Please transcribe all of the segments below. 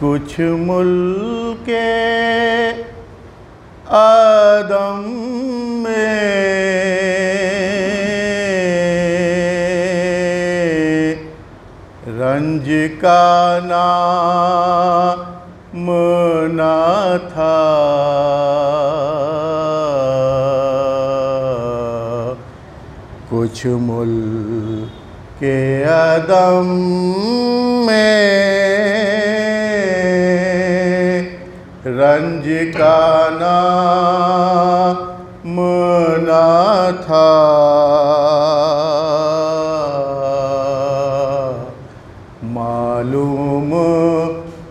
कुछ मुल्के आदम में रंज का नाम ना था। कुछ मुल्के आदम रंज का नाम ना था। मालूम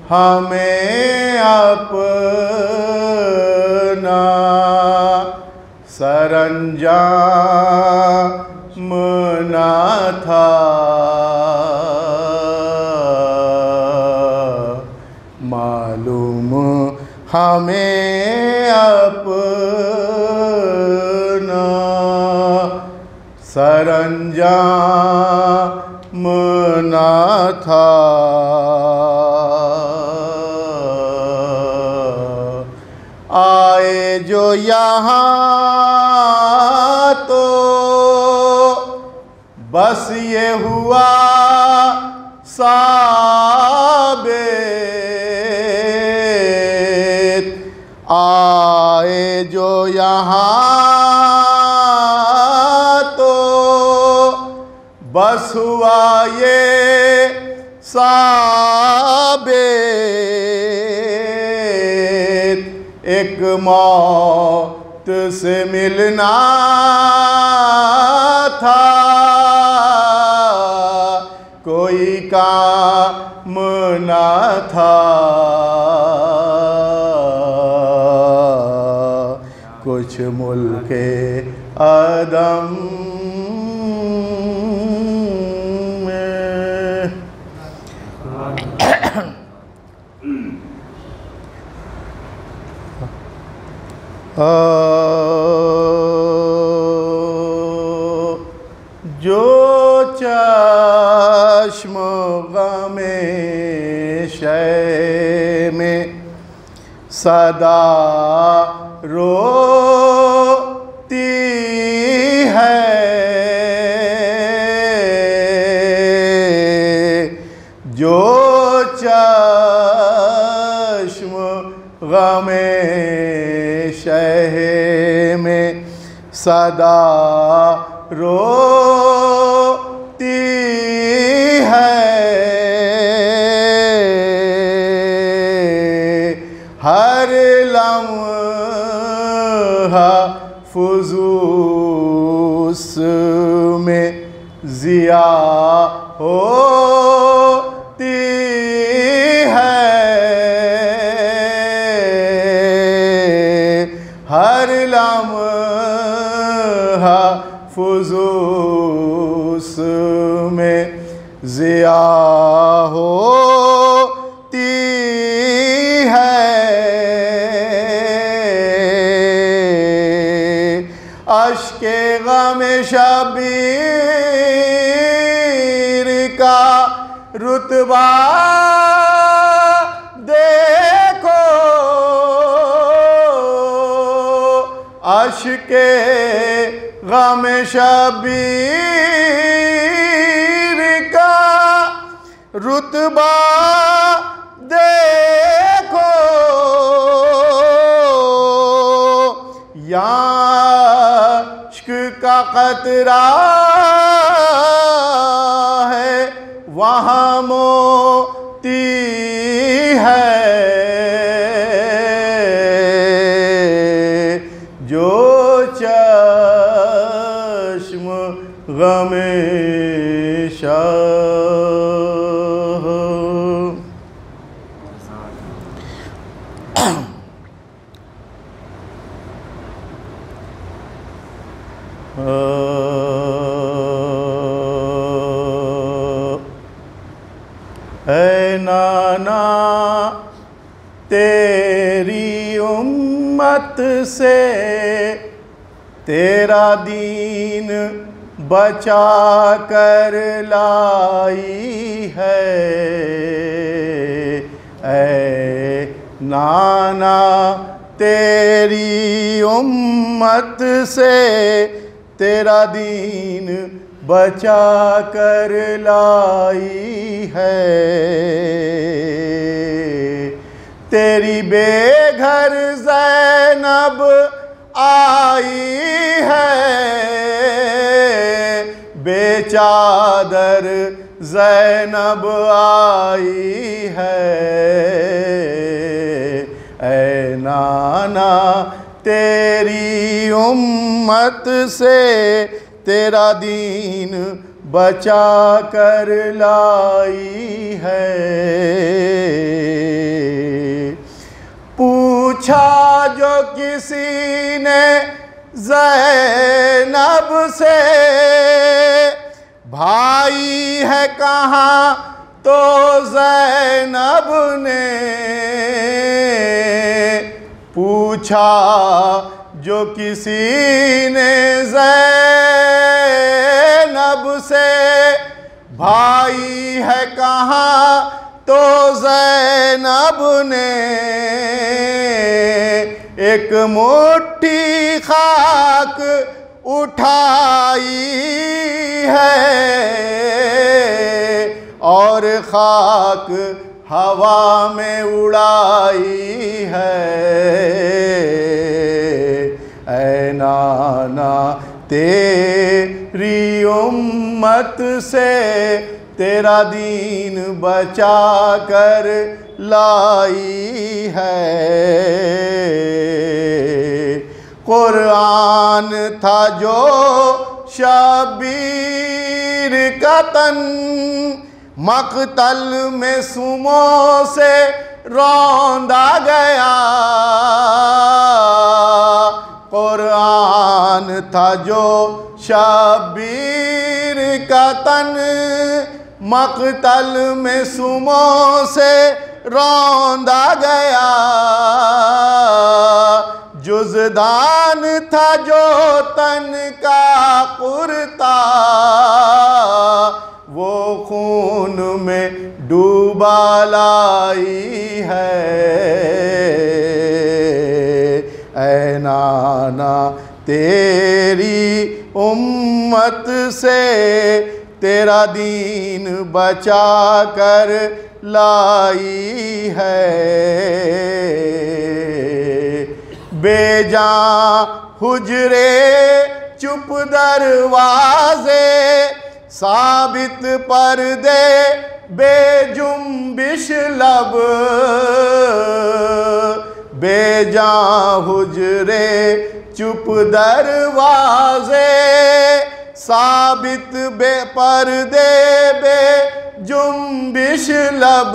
हमें अपना सरंजाम ना था। मालूम हमें अपना सरंजाम ना था। आए जो यहाँ तो बस ये हुआ साबित। आए जो यहाँ तो बस हुआ ये साबित। एक मौत से मिलना था, कोई काम ना था। कुछ मुल्के आदम में जो चश्म गमे शय में सदा रोती है, जो चश्म गमे शह में सदा रोती है। हर लम्हा फुजूस में ज़िया होती है। हर लम्हा फुजूस में ज़िया होती है। अश्के ग़म शबीर का रुतबा देखो, अश्के ग़म शबीर का रुतबा देखो। याश्क का क़तरा है, वहाँ मोती है। जो चश्म गमे शाह ऐ नाना तेरी उम्मत से तेरा दीन बचा कर लाई है। ऐ नाना तेरी उम्मत से तेरा दीन बचा कर लाई है। तेरी बेघर ज़ैनब आई है, बेचादर ज़ैनब आई है। ऐ नाना तेरी उम्मत से तेरा दीन बचा कर लाई है। पूछा जो किसी ने ज़ैनब से, भाई है कहाँ, तो ज़ैनब ने पूछा जो किसी ने ज़ैनब से, भाई है कहाँ, तो ज़ैनब ने एक मुट्ठी खाक उठाई है और खाक हवा में उड़ाई है। ऐ नाना तेरी उम्मत से तेरा दीन बचा कर लाई है। कुरान था जो शबीर का तन, मक़तल में सुमों से रौंदा गया। कुरान था जो शबीर का तन, मक़तल में सुमों से रौंदा गया। जुज़दान था जो तन का कुर्ता, वो खून में डूबा लाई है। ऐ नाना तेरी उम्मत से तेरा दीन बचा कर लाई है। बेजां हुजरे चुप दरवाजे, साबित पर्दे बेजुम्बिश लब। बेजां हुजरे चुप दरवाजे, साबित पर्दे बेजुम्बिश लब।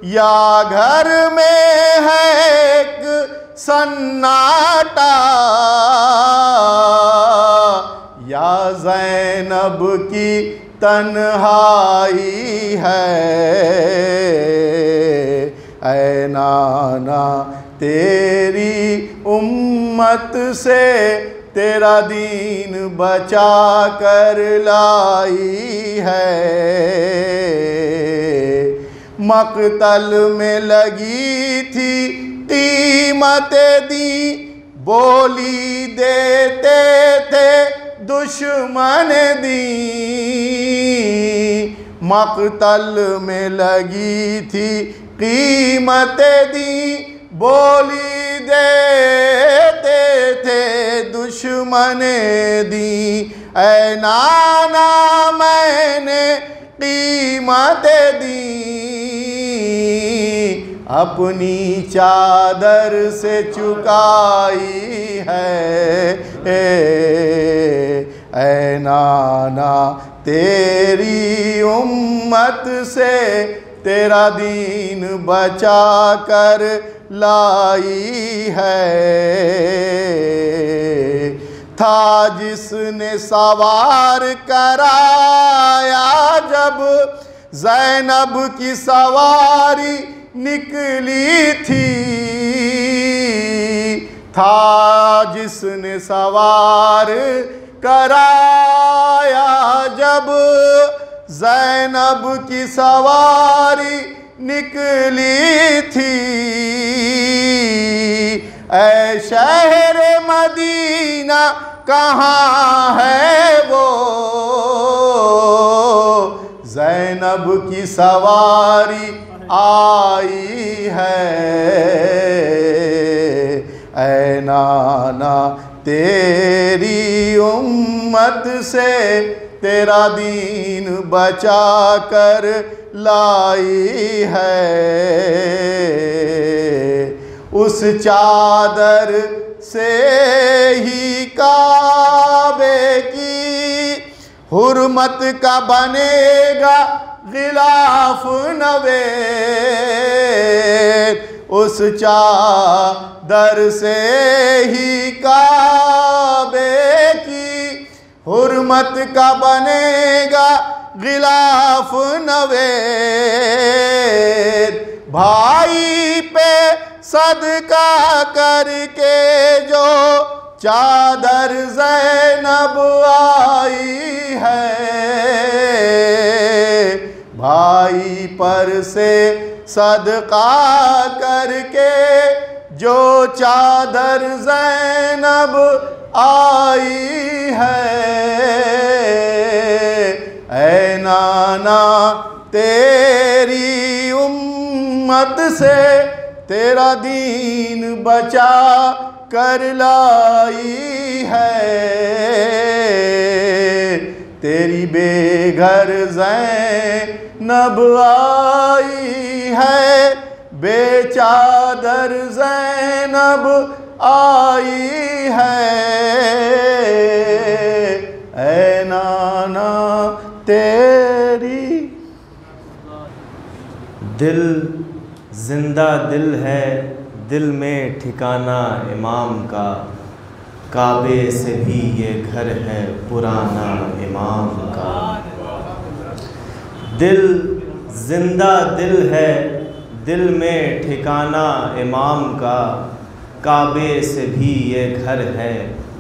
या घर में है एक सन्नाटा, या ज़ैनब की तन्हाई है। ऐ नाना तेरी उम्मत से तेरा दीन बचा कर लाई है। मक़तल में लगी थी कीमतें दी, बोली देते थे दुश्मन दी। मक़तल में लगी थी कीमतें दी, बोली देते थे दुश्मन दी। ऐ नाना मैंने कीमतें दी, अपनी चादर से चुकाई है। ऐ नाना तेरी उम्मत से तेरा दीन बचा कर लाई है। था जिसने सवार कराया जब ज़ैनब की सवारी निकली थी। था जिसने सवार कराया जब ज़ैनब की सवारी निकली थी। ऐ शहर मदीना कहाँ है वो, ज़ैनब की सवारी आई है। ऐ नाना तेरी उम्मत से तेरा दीन बचा कर लाई है। उस चादर से ही काबे की हुर्मत का बनेगा गिलाफ नवेद। उस चादर से ही काबे की हुर्मत का बनेगा गिलाफ नवेद। भाई पे सदका करके जो चादर ज़ैनब आई है, भाई पर से सदका करके जो चादर ज़ैनब आई है। ऐ नाना तेरी उम्मत से तेरा दीन बचा कर लाई है। तेरी बेघर ज़ैनब आई है, बेचादर ज़ैनब आई है। ऐ नाना तेरी। दिल जिंदा दिल है, दिल में ठिकाना इमाम का, काबे से भी ये घर है पुराना इमाम का। दिल जिंदा दिल है, दिल में ठिकाना इमाम का, काबे से भी ये घर है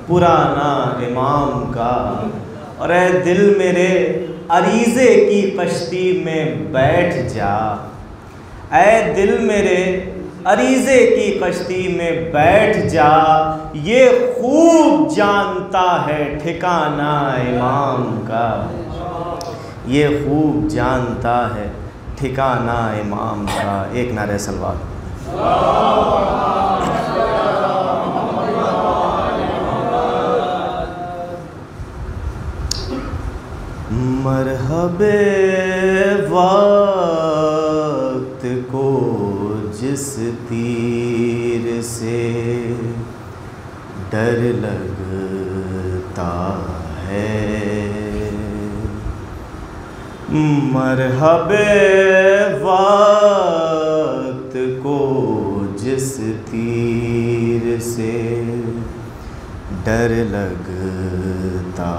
पुराना इमाम का। और ऐ दिल मेरे अरीज़े की कश्ती में बैठ जा, ऐ दिल मेरे अरीज़े की कश्ती में बैठ जा, ये खूब जानता है ठिकाना इमाम का, ये खूब जानता है ठिकाना इमाम का। एक नारे सलवात। मरहबे वक्त को जिस तीर से डर लगता है, मरहबे वक्त को जिस तीर से डर लगता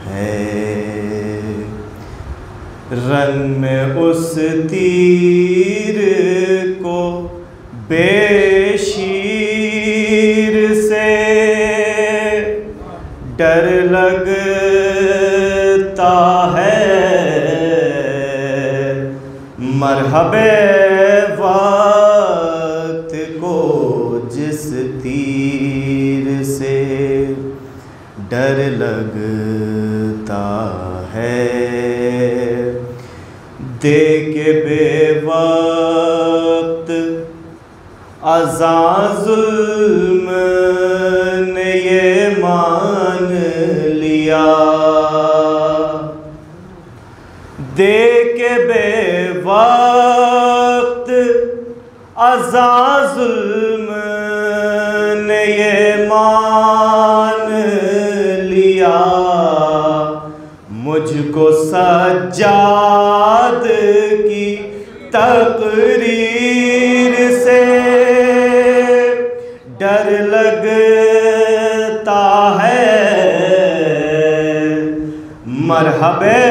है, रन में उस तीर को बेशीर से डर लगता है, मरहबे वक्त को जिस तीर से डर लगता है, दे के बेवक्त अज़ां ज़ुल्म ने ये मान लिया, दे के बेवक्त अज़ां ज़ुल्म ने ये मान लिया, मुझको सज्जाद की तकरीर से डर लगता है, मरहबे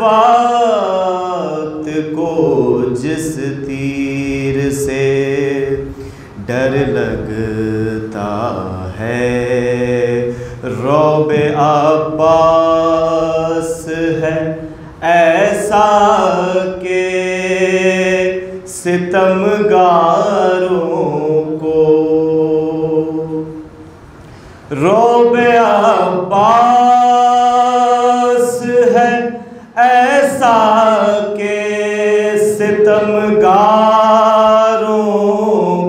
वक्त को जिस तीर से डर लगता है, रौबे अब्बास है ऐसा के सितमगारों को, रौबे अब्बास है ऐसा के सितमगारों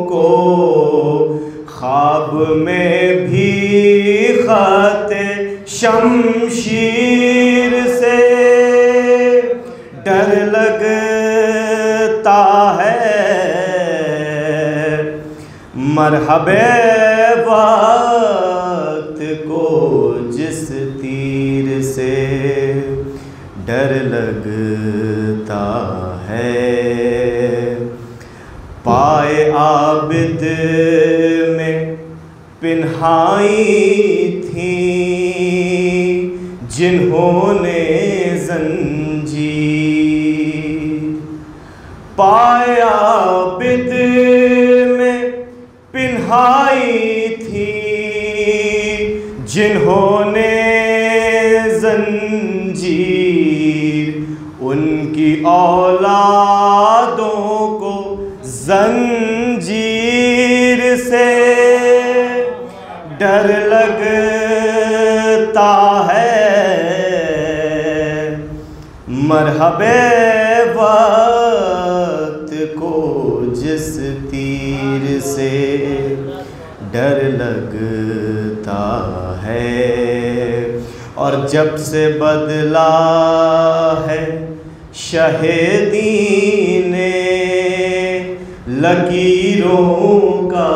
को, ख्वाब में भी खत शमशीर मरहबे वक्त को जिस तीर से डर लगता है, पाए आबिद में पिन्हाई थी जिन्होंने जंजीर, पाए आबिद में पिन्हाई थी जिन्होंने जंजीर, उनकी औलादों को जंजीर से डर लगता है। मरहबे वक्त को जिस तीर से डर लगता है, और जब से बदला है शहीदी ने लकीरों का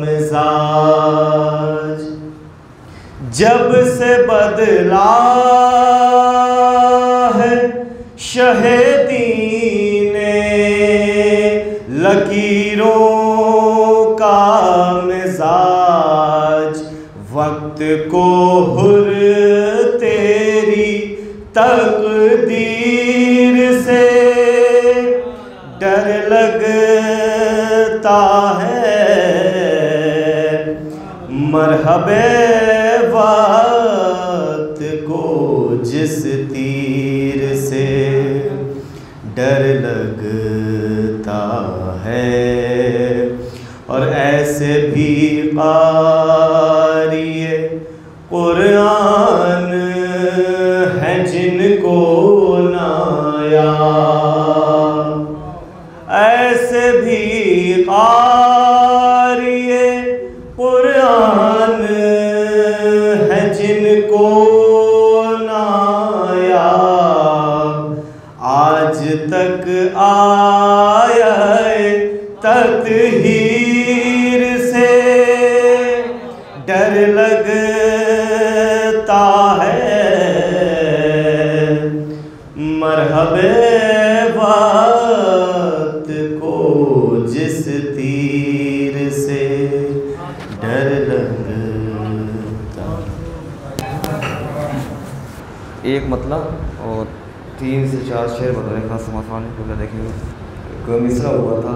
मिजाज, जब से बदला है शहीदी ने लकीरों का मिजाज, वक्त को हुर तेरी तकदीर से डर लगता है। मरहबे वक्त को जिस तीर से डर लगता है, और ऐसे भी क़ारिए कुरान हैं जिनको ना याद, ऐसे भी क़ारिए कुरान हैं जिनको ना याद, आज तक आया तत्हीर से डर लगता है। मरहबे वक्त को जिस तीर से डर लगता। एक मतलब और 3 से 4 शेर बताने का समासाने को देखेंगे। मिसरा हुआ था,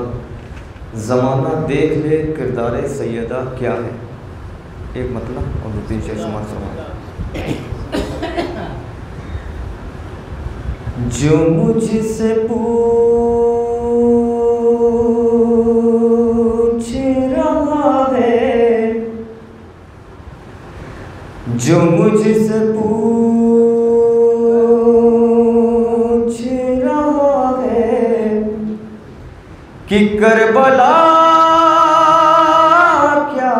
ज़माना देख ले किरदार सैयदा क्या है, एक मतलब और 2-3 शेर समासाने। जो मुझसे पूछ रहा है, जो मुझसे पूछ रहा है कि करबला क्या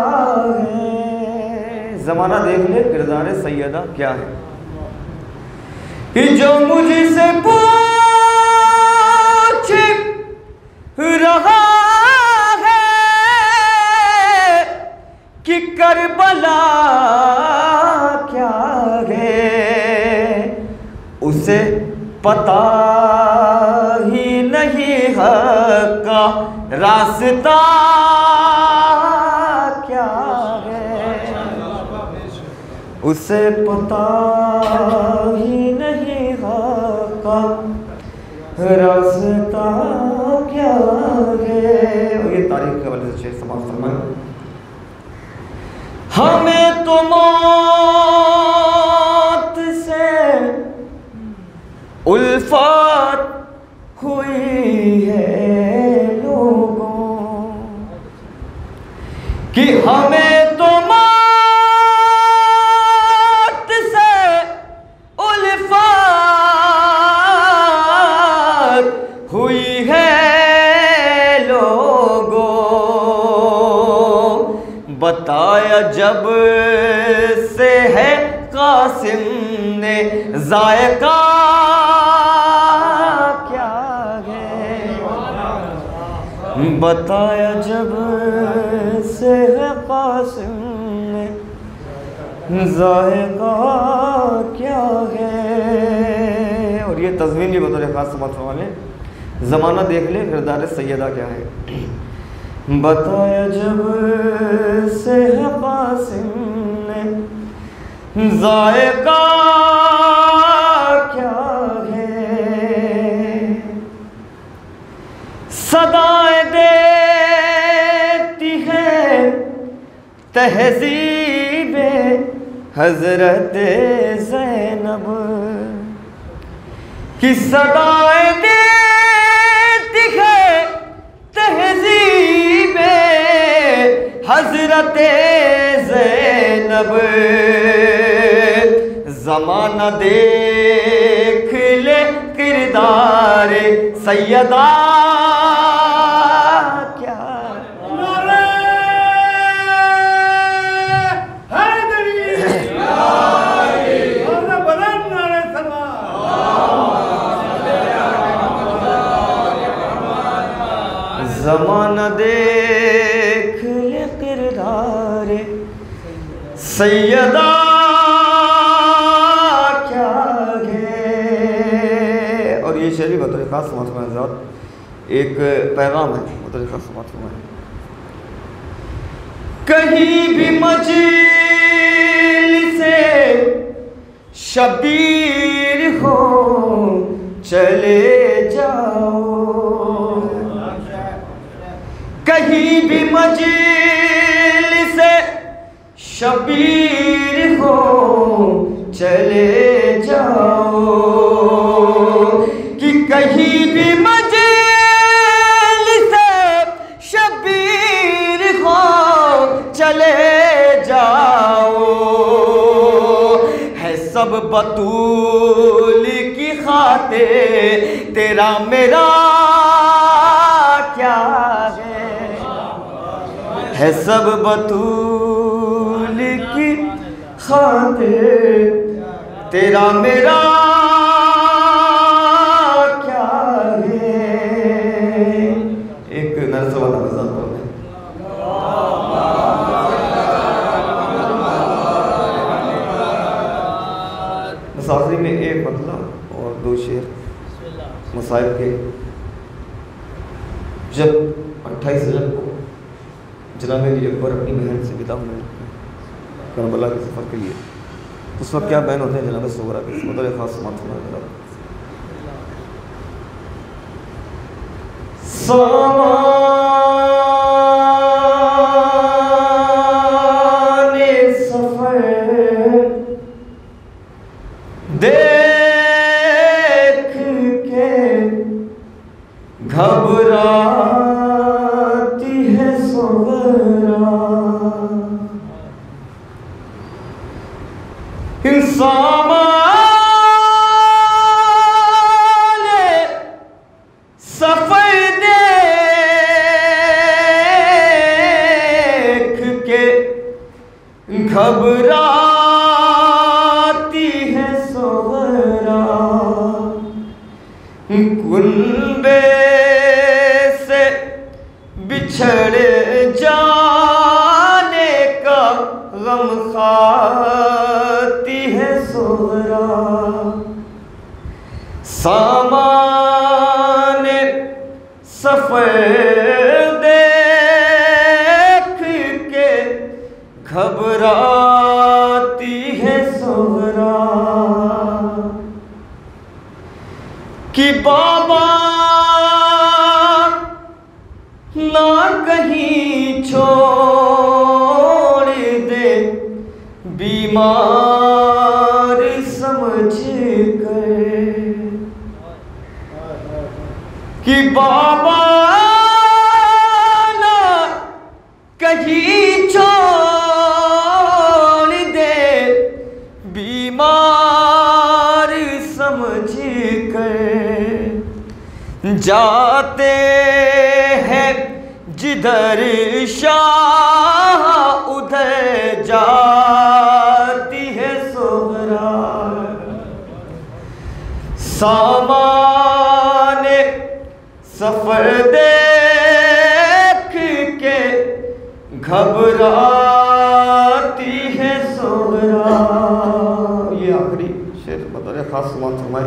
है, ज़माना देख ले किरदार सैयदा क्या है, कि जो मुझसे पूछ रहा है कि करबला क्या है, उसे पता ही नहीं हक़ का रास्ता क्या है, उसे पता ही नहीं हक़ का रास्ता क्या है। और ये तारीख के हवाले से शेर समाप्त फरमाएं। हमें तो मौत से उल्फत हुई है लोगों कि हमें तो मौत से उल्फत हुई है लोगों, बताया जब से है कासिम ने जायका क्या है, बताया जब से ज़ायक़ा क्या है। और ये तज़मीन भी बतौर ख़ास समात फरमाने, ज़माना देख ले किरदार सैयदा क्या है। बताया जब से है क़ासिम ने ज़ायक़ा क्या है। सदाएं देती है तहज़ीबे हज़रत ज़ैनब की, सदाएं देती है तहज़ीबे हज़रत ज़ैनब। ज़माना देख ले किरदार सैयदा क्या। ज़माना देख ले किरदार सैयदा क्या है। और ये शेर भी बतौर ख़ास समात फरमाए, एक पैगाम है बतौर ख़ास समात फरमाए। कहीं भी मजलिसे शबीर हो चले जाओ, कहीं भी मजलिसे शबीर हो चले जाओ, कि कहीं भी मजलिसे शबीर हो चले जाओ। है सब बतूल की खातिर तेरा मेरा क्या है सब बतूल की खातिर तेरा मेरा क्या है। एक नर्स वाला मजाक हो गया। आखिरी में एक मतलब और दो शेर मसाइब के। जब 28 रजब को जनाब अली अकबर अपनी बहन से विदा होने करबला के सफ़र के लिए, उस वक्त क्या बहन होते हैं जनाब सुगरा के, मतलब ख़ास समात फरमाए। सामाने सफ़र देख के घबराती है सुगरा, सामाने सफ़र देख के घबराती है सुगरा, कुंबे से बिछड़ जाने का गम खाती है सुगरा। सामाने सफ़र देख के घबराती है सुगरा, कि बाबा ना कहीं छोड़ दे बीमार समझ कर, कि बाबा ना कहीं छोड़ दे बीमार समझ कर। जाते हैं जिधर शाह उधर जाती है सुगरा, सामाने सफ़र देख के घबराती है सोगरा। ये आखिरी शेर बता रहे, खास समाज फरमाए।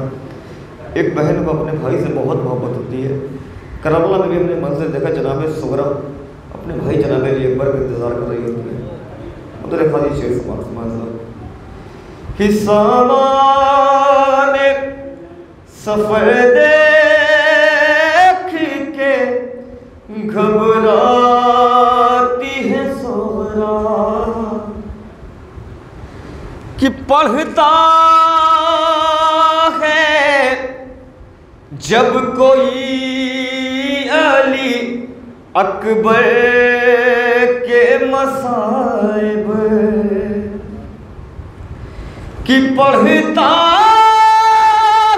एक बहन को अपने भाई से बहुत मोहब्बत होती है। करबला में भी हमने मंजर देखा, जनाब सोगरा अपने भाई जनाब अली अकबर का इंतज़ार कर रही होती है। मतलब खाली शेर समाज कि सामान सफर देख के घबराती है सोगरा, कि पढ़ता है जब कोई अली अकबर के मसाइब, कि पढ़ता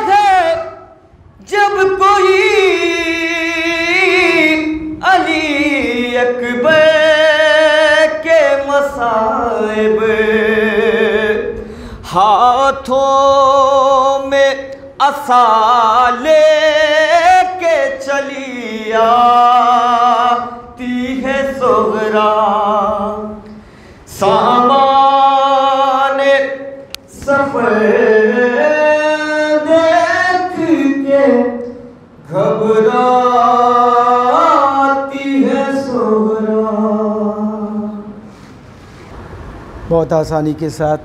है जब कोई अली अकबर के मसाइब, हाथों में असा लेके चली आती है सोगरा, सामान सफर देख के घबराती है सोगरा। बहुत आसानी के साथ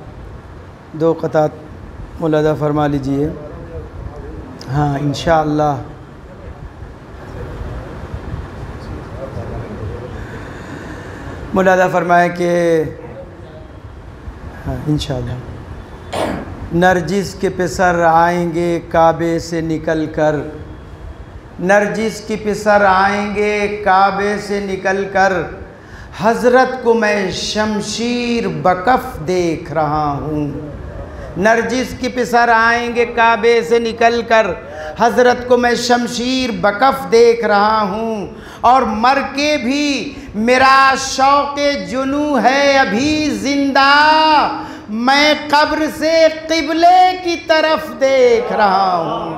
दो क़तात मुलादा फरमा लीजिए। हाँ, इंशाअल्लाह मुलादा फरमाएँ कि हाँ इंशाअल्लाह। नरजिस के पिसर आएंगे काबे से निकल कर, नरजिस की पिसर आएंगे काबे से निकल कर, हज़रत को मैं शमशीर बकफ देख रहा हूँ। नरजिस की पिसर आएंगे काबे से निकल कर, हज़रत को मैं शमशीर बकफ देख रहा हूँ। और मर के भी मेरा शौक़े जुनू है अभी ज़िंदा, मैं कब्र से क़िबले की तरफ देख रहा हूँ।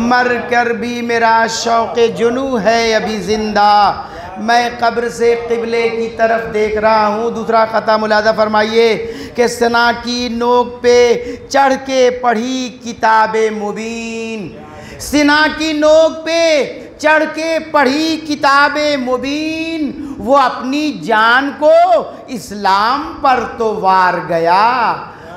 मर कर भी मेरा शौक़े जुनू है अभी ज़िंदा, मैं कब्र से क़िबले की तरफ देख रहा हूँ। दूसरा क़ता मुलादा फरमाइए कि सना की नोक पे चढ़ के पढ़ी किताबे मुबीन, सिना की नोक पे चढ़ के पढ़ी किताबे मुबीन, वो अपनी जान को इस्लाम पर तो वार गया,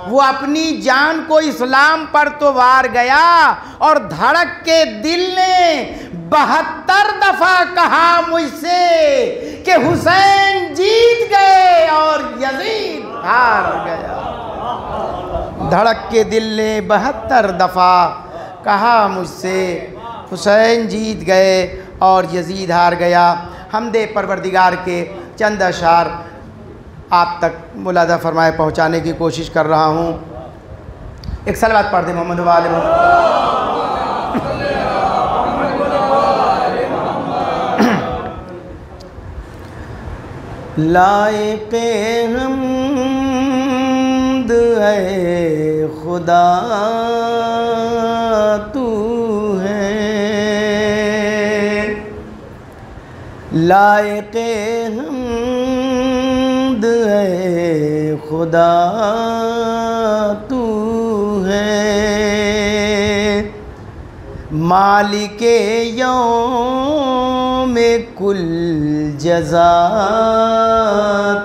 वो अपनी जान को इस्लाम पर तो वार गया। और धड़क के दिल ने 72 दफ़ा कहा मुझसे कि हुसैन जीत गए और यजीद हार गया। धड़क के दिल ने 72 दफ़ा कहा मुझसे हुसैन जीत गए और यजीद हार गया। हमदे परवरदिगार के चंद अशार आप तक मुलादा फरमाए पहुँचाने की कोशिश कर रहा हूँ। एक सलवात पढ़ दे मोहम्मद वाले लायक़े हम्द है खुदा तू है, लायक़े हम्द है खुदा तू है, मालिके यौम कुल जज़ा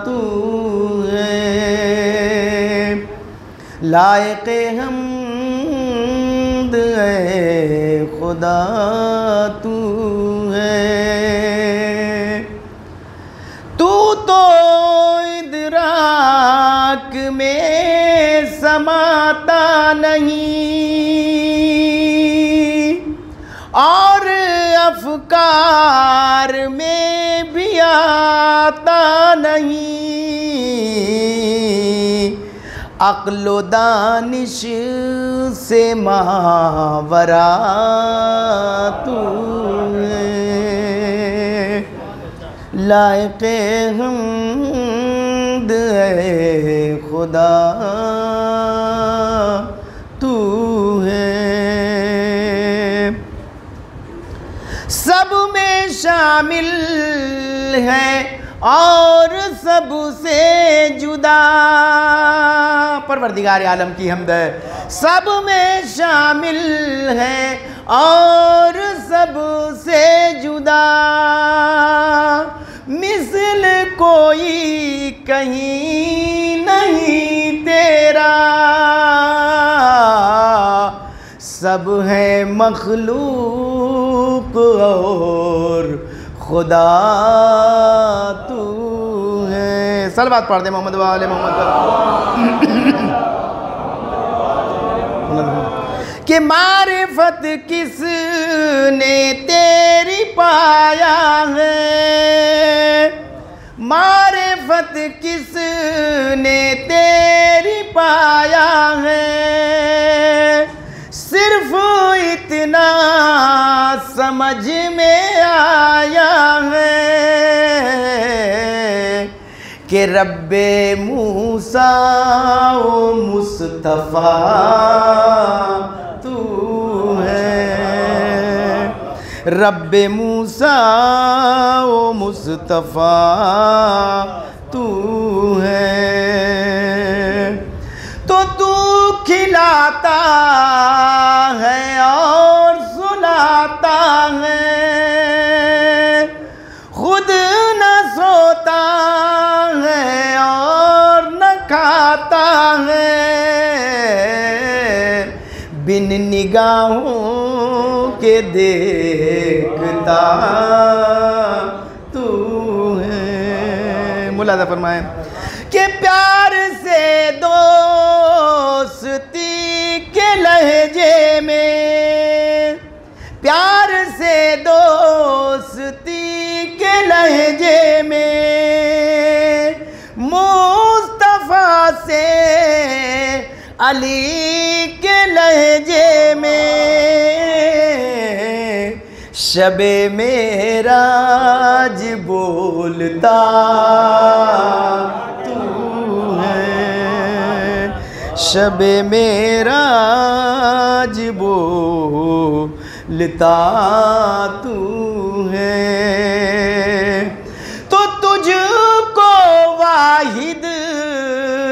तू है, लायक़े हम्द है खुदा तू है। तू तो इदराक में समाता नहीं और अफ़कार में भी आता नहीं, अक़्ल दानिश से मावरा तू है, लायक़े हम्द है खुदा तू है। सब में शामिल है और सबसे जुदा। परवरदिगार आलम की हम्द है, सब में शामिल है और सबसे जुदा। मिसल कोई कहीं नहीं तेरा, सब है मखलूक और खुदा तू है। सलवात पढ़ दे मोहम्मद वाले मोहम्मद कि मारिफत किसने तेरी पाया है, मारिफत किसने तेरी पाया है। सिर्फ इतना समझ में आया है कि रब्बे मूसा ओ मुस्तफ़ा तू है, रब्बे मूसा ओ मुस्तफ़ा तू है। तो तू खिलाता है और सुलाता है, खुद न सोता है और न खाता है। बिन निगाहों के देखता तू है। मुलाज़ा फरमाएं कि प्यार से दोस्ती के लहजे में, प्यार से दोस्ती के लहजे में, मुस्तफ़ा से अली के लहजे में, शबे मेराज बोलता तू है, शबे मेराज बोलता तू है। तो तुझको वाहिद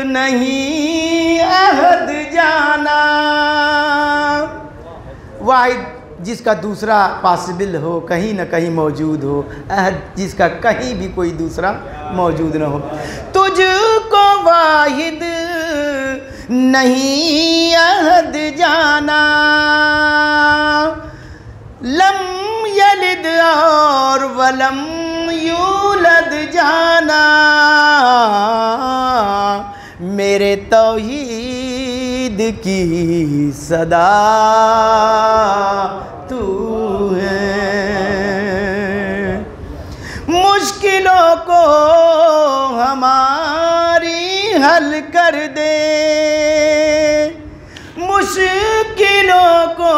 नहीं अहद जाना, वाहिद जिसका दूसरा पॉसिबल हो, कहीं ना कहीं मौजूद हो, अहद जिसका कहीं भी कोई दूसरा मौजूद ना हो। तुझको वाहिद नहीं अहद जाना, लम यलिद और वलम यूलद जाना। मेरे तौहीद की सदा तू है, मुश्किलों को हमारी हल कर दे, मुश्किलों को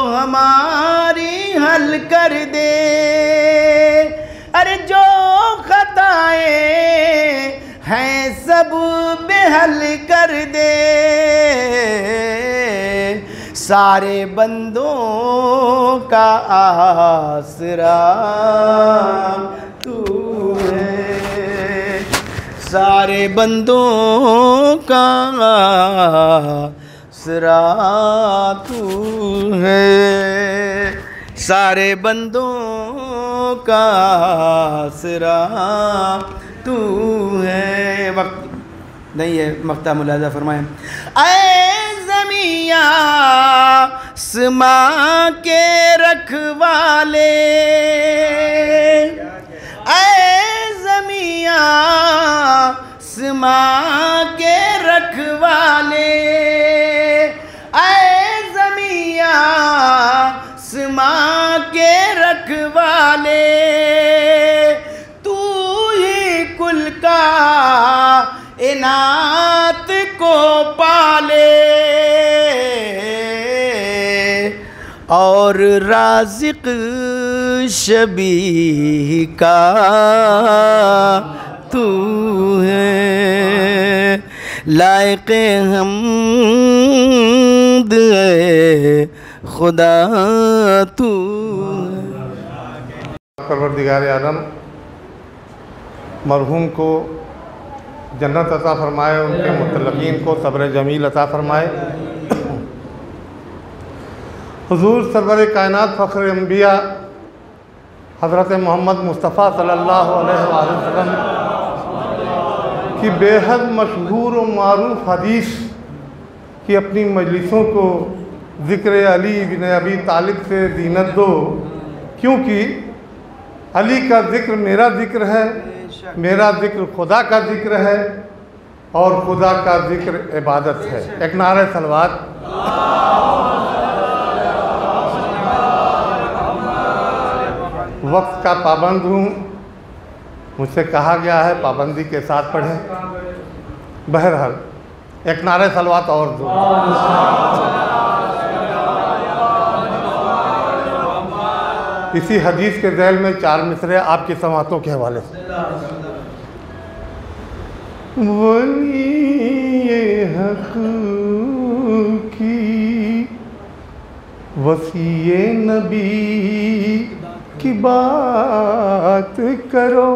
हमारी हल कर दे। अरे जो खताएं हैं सब बेहल कर दे, सारे बंदों का आसरा तू है, सारे बंदों का आसरा तू है, सारे बंदों का आसरा तू है। वक्त नहीं है, मक्ता मुलाज़ा फरमाएं। ऐ ज़मीं आसमां के रखवाले, ऐ ज़मीं आसमां के रखवाले, ऐ ज़मीं आसमां के रखवाले। तू ही कुल का इनात को पाले और राज़िक़ शबीह का तू है, लायक़े हम्द है खुदा तू। परवरदिगार आलम मरहूम को जन्नत अता फ़रमाए, उनके मुतल्लक़ीन को सब्र जमील अता फ़रमाए। हुज़ूर सरवर कायनात फ़ख्र अंबिया हज़रत मोहम्मद मुस्तफ़ा सल्लल्लाहु अलैहि वसल्लम की बेहद मशहूर और मारूफ हदीस कि अपनी मजलिसों को ज़िक्र अली बिन अबी तालिब से ज़ीनत दो, क्योंकि अली का ज़िक्र मेरा ज़िक्र है, मेरा ज़िक्र खुदा का ज़िक्र है और खुदा का ज़िक्र इबादत है। एक नारे सलवात। वक्त का पाबंद हूँ, मुझसे कहा गया है पाबंदी के साथ पढ़ें। बहरहाल एक नारे सलवात और दो। इसी हदीस के ज़ैल में 4 मिसरे आपकी समातों के हवाले से। वली हक की वसीए नबी की बात करो,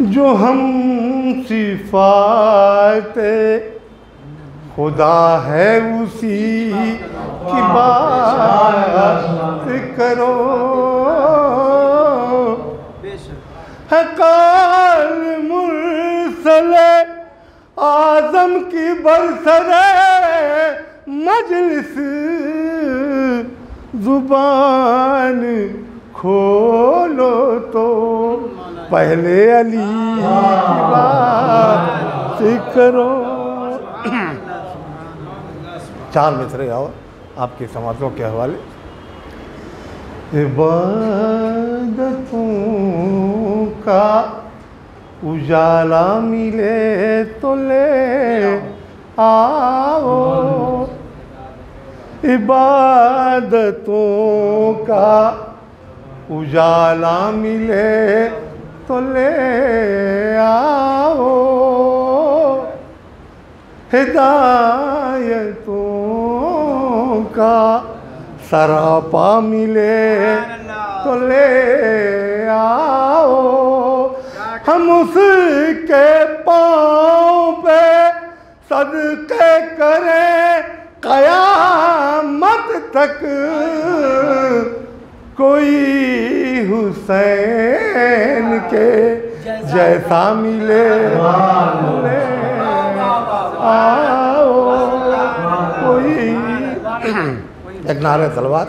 जो हम सिफ़ात खुदा है उसी की बात करो। है काल मुरसल आज़म की बरसरे मजलिस, ज़ुबान खोलो तो पहले अली की बात करो। 4 मिसरे और आपकी समातों के हवाले। इबादतों का उजाला मिले तो ले आओ, इबादतों का उजाला मिले तो ले आओ, हिदायतों का सरापा मिले तो ले आओ। हम उसके पाँव पे सदके करें क़यामत तक, कोई हुसैन के जैसा मिले ले आओ। कोई एक नारे तलवार।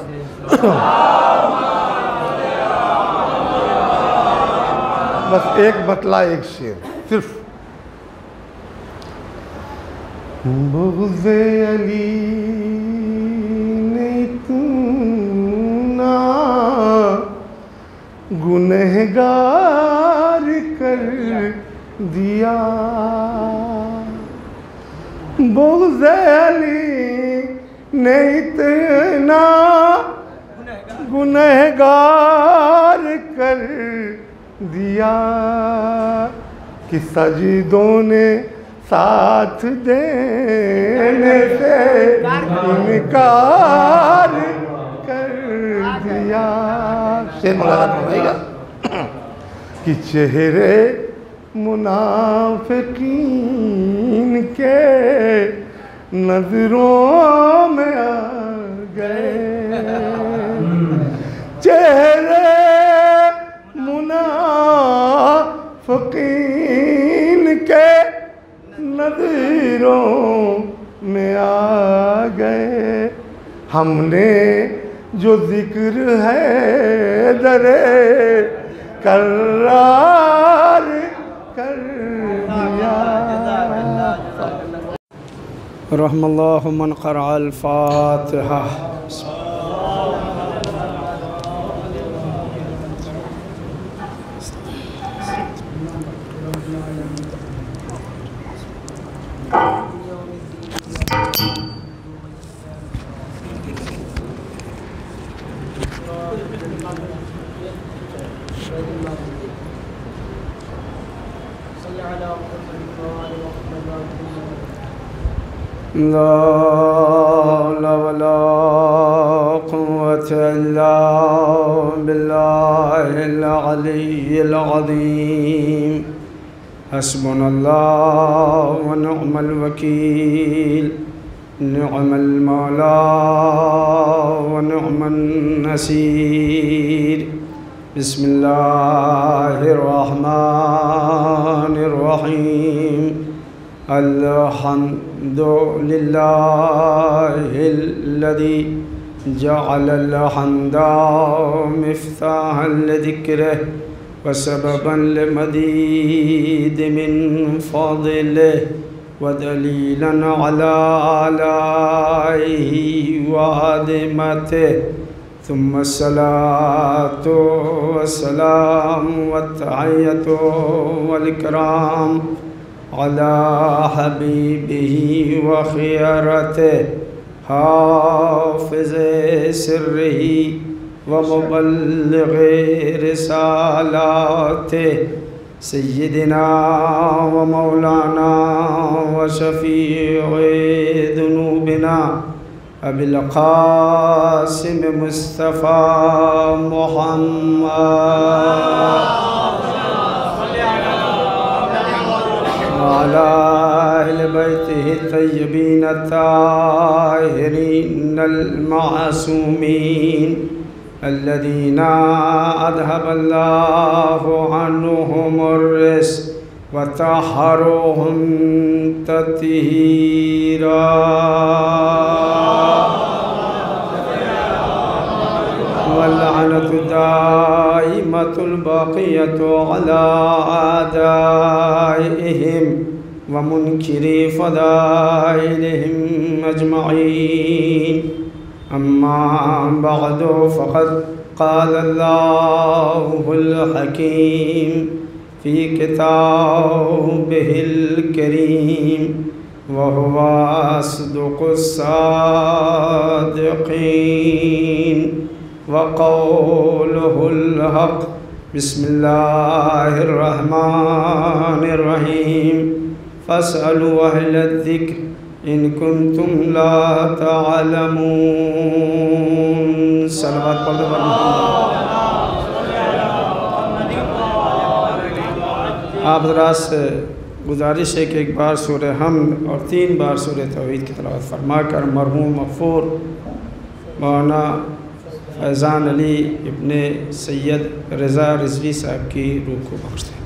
बस एक बतला एक शेर सिर्फ। बुग़्ज़े अली ने इतना गुनहगार कर दिया, बुग़्ज़े अली ने इतना गुनहगार कर दिया कि सजदों ने साथ देने से इनकार कर दिया। शेर मुलाकात होगा कि चेहरे मुनाफिकीन के नजरों में आ गए, चेहरे मुनाफिकीन के नजरों में आ गए। हमने जो जिक्र है दरे करार कर दिया। रहमल्लाहु मन क़रअल फ़ातिहा। ला हौला वला कुव्वता इल्ला बिल्लाहिल अलिय्यिल अज़ीम। हस्बुनल्लाहु व निअमल वकील। निअमल मौला व निअमन नसीर। बिस्मिल्लाहिर्रहमानिर्रहीम। अल्हम्दुलिल्लाहिल्लज़ी जअलल हम्दा मिफ्ताहन लिज़िक्रिही व सबबन लिमज़ीद मिन फ़ज़लिही व दलीलन अला आलाइही व अज़मतिही। सुम्मा सलातो वस्सलाम वत्तहिय्यतो वल इकराम अला हबीबिही व खियरतिही हाफ़िज़े सिर्रिही व मुबल्लिग़े रिसालातिही सय्यिदिना व मौलाना व शफ़ीए दुनूबिना अबिल क़ासिम मुस्तफ़ा मुहम्मद व अला अहले बैतिही तय्यबीन ताहिरीन अल मासूमीन अल्लज़ीना अज़हबल्लाहु अन्हुमुर रिज्स व तहहरुहुम तत्हीरा। वल्लअनतु दाइमतुल बाक़ियतु अला आदाइहिम व मुनकिरी फ़दाइलिहिम अजमईन। अम्मा बअदु फ़क़द क़ालल्लाहुल हकीम फ़ी किताबिहिल करीम व हुवा अस्दक़ुस सादिक़ीन व क़ौलुहुल हक़। बिस्मिल्लाहिर्रहमानिर्रहीम। फ़स्अलू अहलज़्ज़िक्र इन कुन्तुम ला तअलमून। सलवात पढ़ दो। आप हज़रात से गुजारिश है कि एक बार सूरह हमद और 3 बार सूरह तौहीद की तिलावत फरमाकर मरहूम मग़फ़ूर मौलाना फैज़ान अली इब्ने सैयद रज़ा रिज़वी साहब की रूह को बख्शते हैं।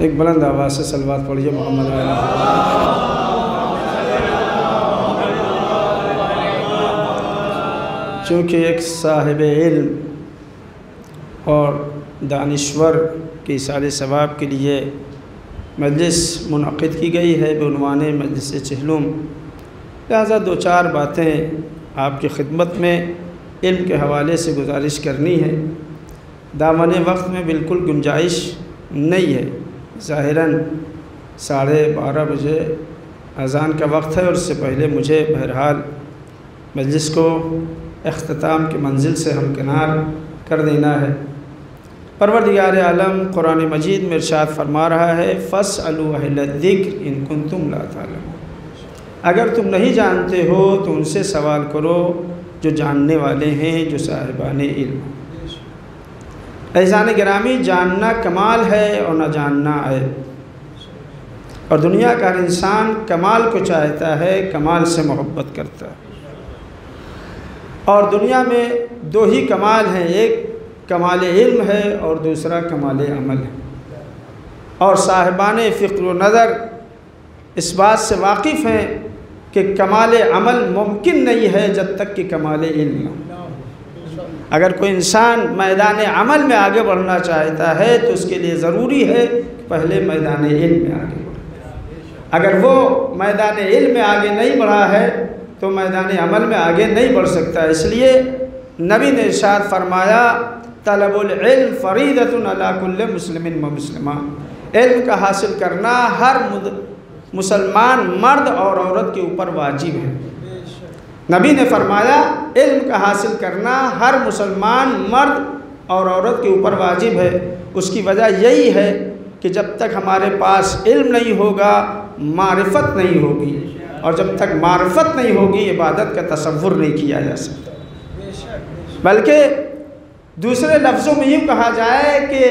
एक बुलंद आवाज़ से सलवात पढ़िए मोहम्मद। चूँकि एक साहिब इल्म और दानिश्वर की इसाले सवाब के लिए मजलिस मुनक़िद की गई है बेउनवाने मजलिस चिहलुम, लिहाजा 2-4 बातें आपकी खिदमत में इल्म के हवाले से गुजारिश करनी है। दामन वक्त में बिल्कुल गुंजाइश नहीं है। ज़ाहिरन 12:30 बजे अज़ान का वक्त है और उससे पहले मुझे बहरहाल मजलिस को इख्तिताम की मंजिल से हमकिनार कर देना है। परवरदिगार आलम कुरान मजीद में इरशाद फरमा रहा है, फ़स्अलू अहलज़्ज़िक्र इन कुन्तुम ला तालमून। अगर तुम नहीं जानते हो तो उनसे सवाल करो जो जानने वाले हैं, जो साहिबाने इल्म। ऐज़ान गिरामी, जानना कमाल है और न जानना ऐब। और दुनिया का हर इंसान कमाल को चाहता है, कमाल से मोहब्बत करता है। और दुनिया में 2 ही कमाल हैं, एक कमाल इल्म है और दूसरा कमाल अमल है। और साहिबाने फ़िक्र व नज़र इस बात से वाकिफ़ हैं कि कमाल अमल मुमकिन नहीं है जब तक कि कमाल इल्म न हो। अगर कोई इंसान मैदान अमल में आगे बढ़ना चाहता है तो उसके लिए ज़रूरी है कि पहले मैदान इल्म में आगे बढ़े। अगर वो मैदान इल्म में आगे नहीं बढ़ा है तो मैदान अमल में आगे नहीं बढ़ सकता। इसलिए नबी ने इरशाद फरमाया, तलबुल इल्म फरीदतुन अला कुल्li मुस्लिमिन व मुस्लिमा। इल्म का हासिल करना हर मुसलमान मर्द और औरत के ऊपर वाजिब है। नबी ने फरमाया इल्म का हासिल करना हर मुसलमान मर्द और औरत के ऊपर वाजिब है। उसकी वजह यही है कि जब तक हमारे पास इल्म नहीं होगा मारिफत नहीं होगी, और जब तक मारिफत नहीं होगी इबादत का तसव्वुर नहीं किया जा सकता। बल्कि दूसरे लफ्ज़ों में यूँ कहा जाए कि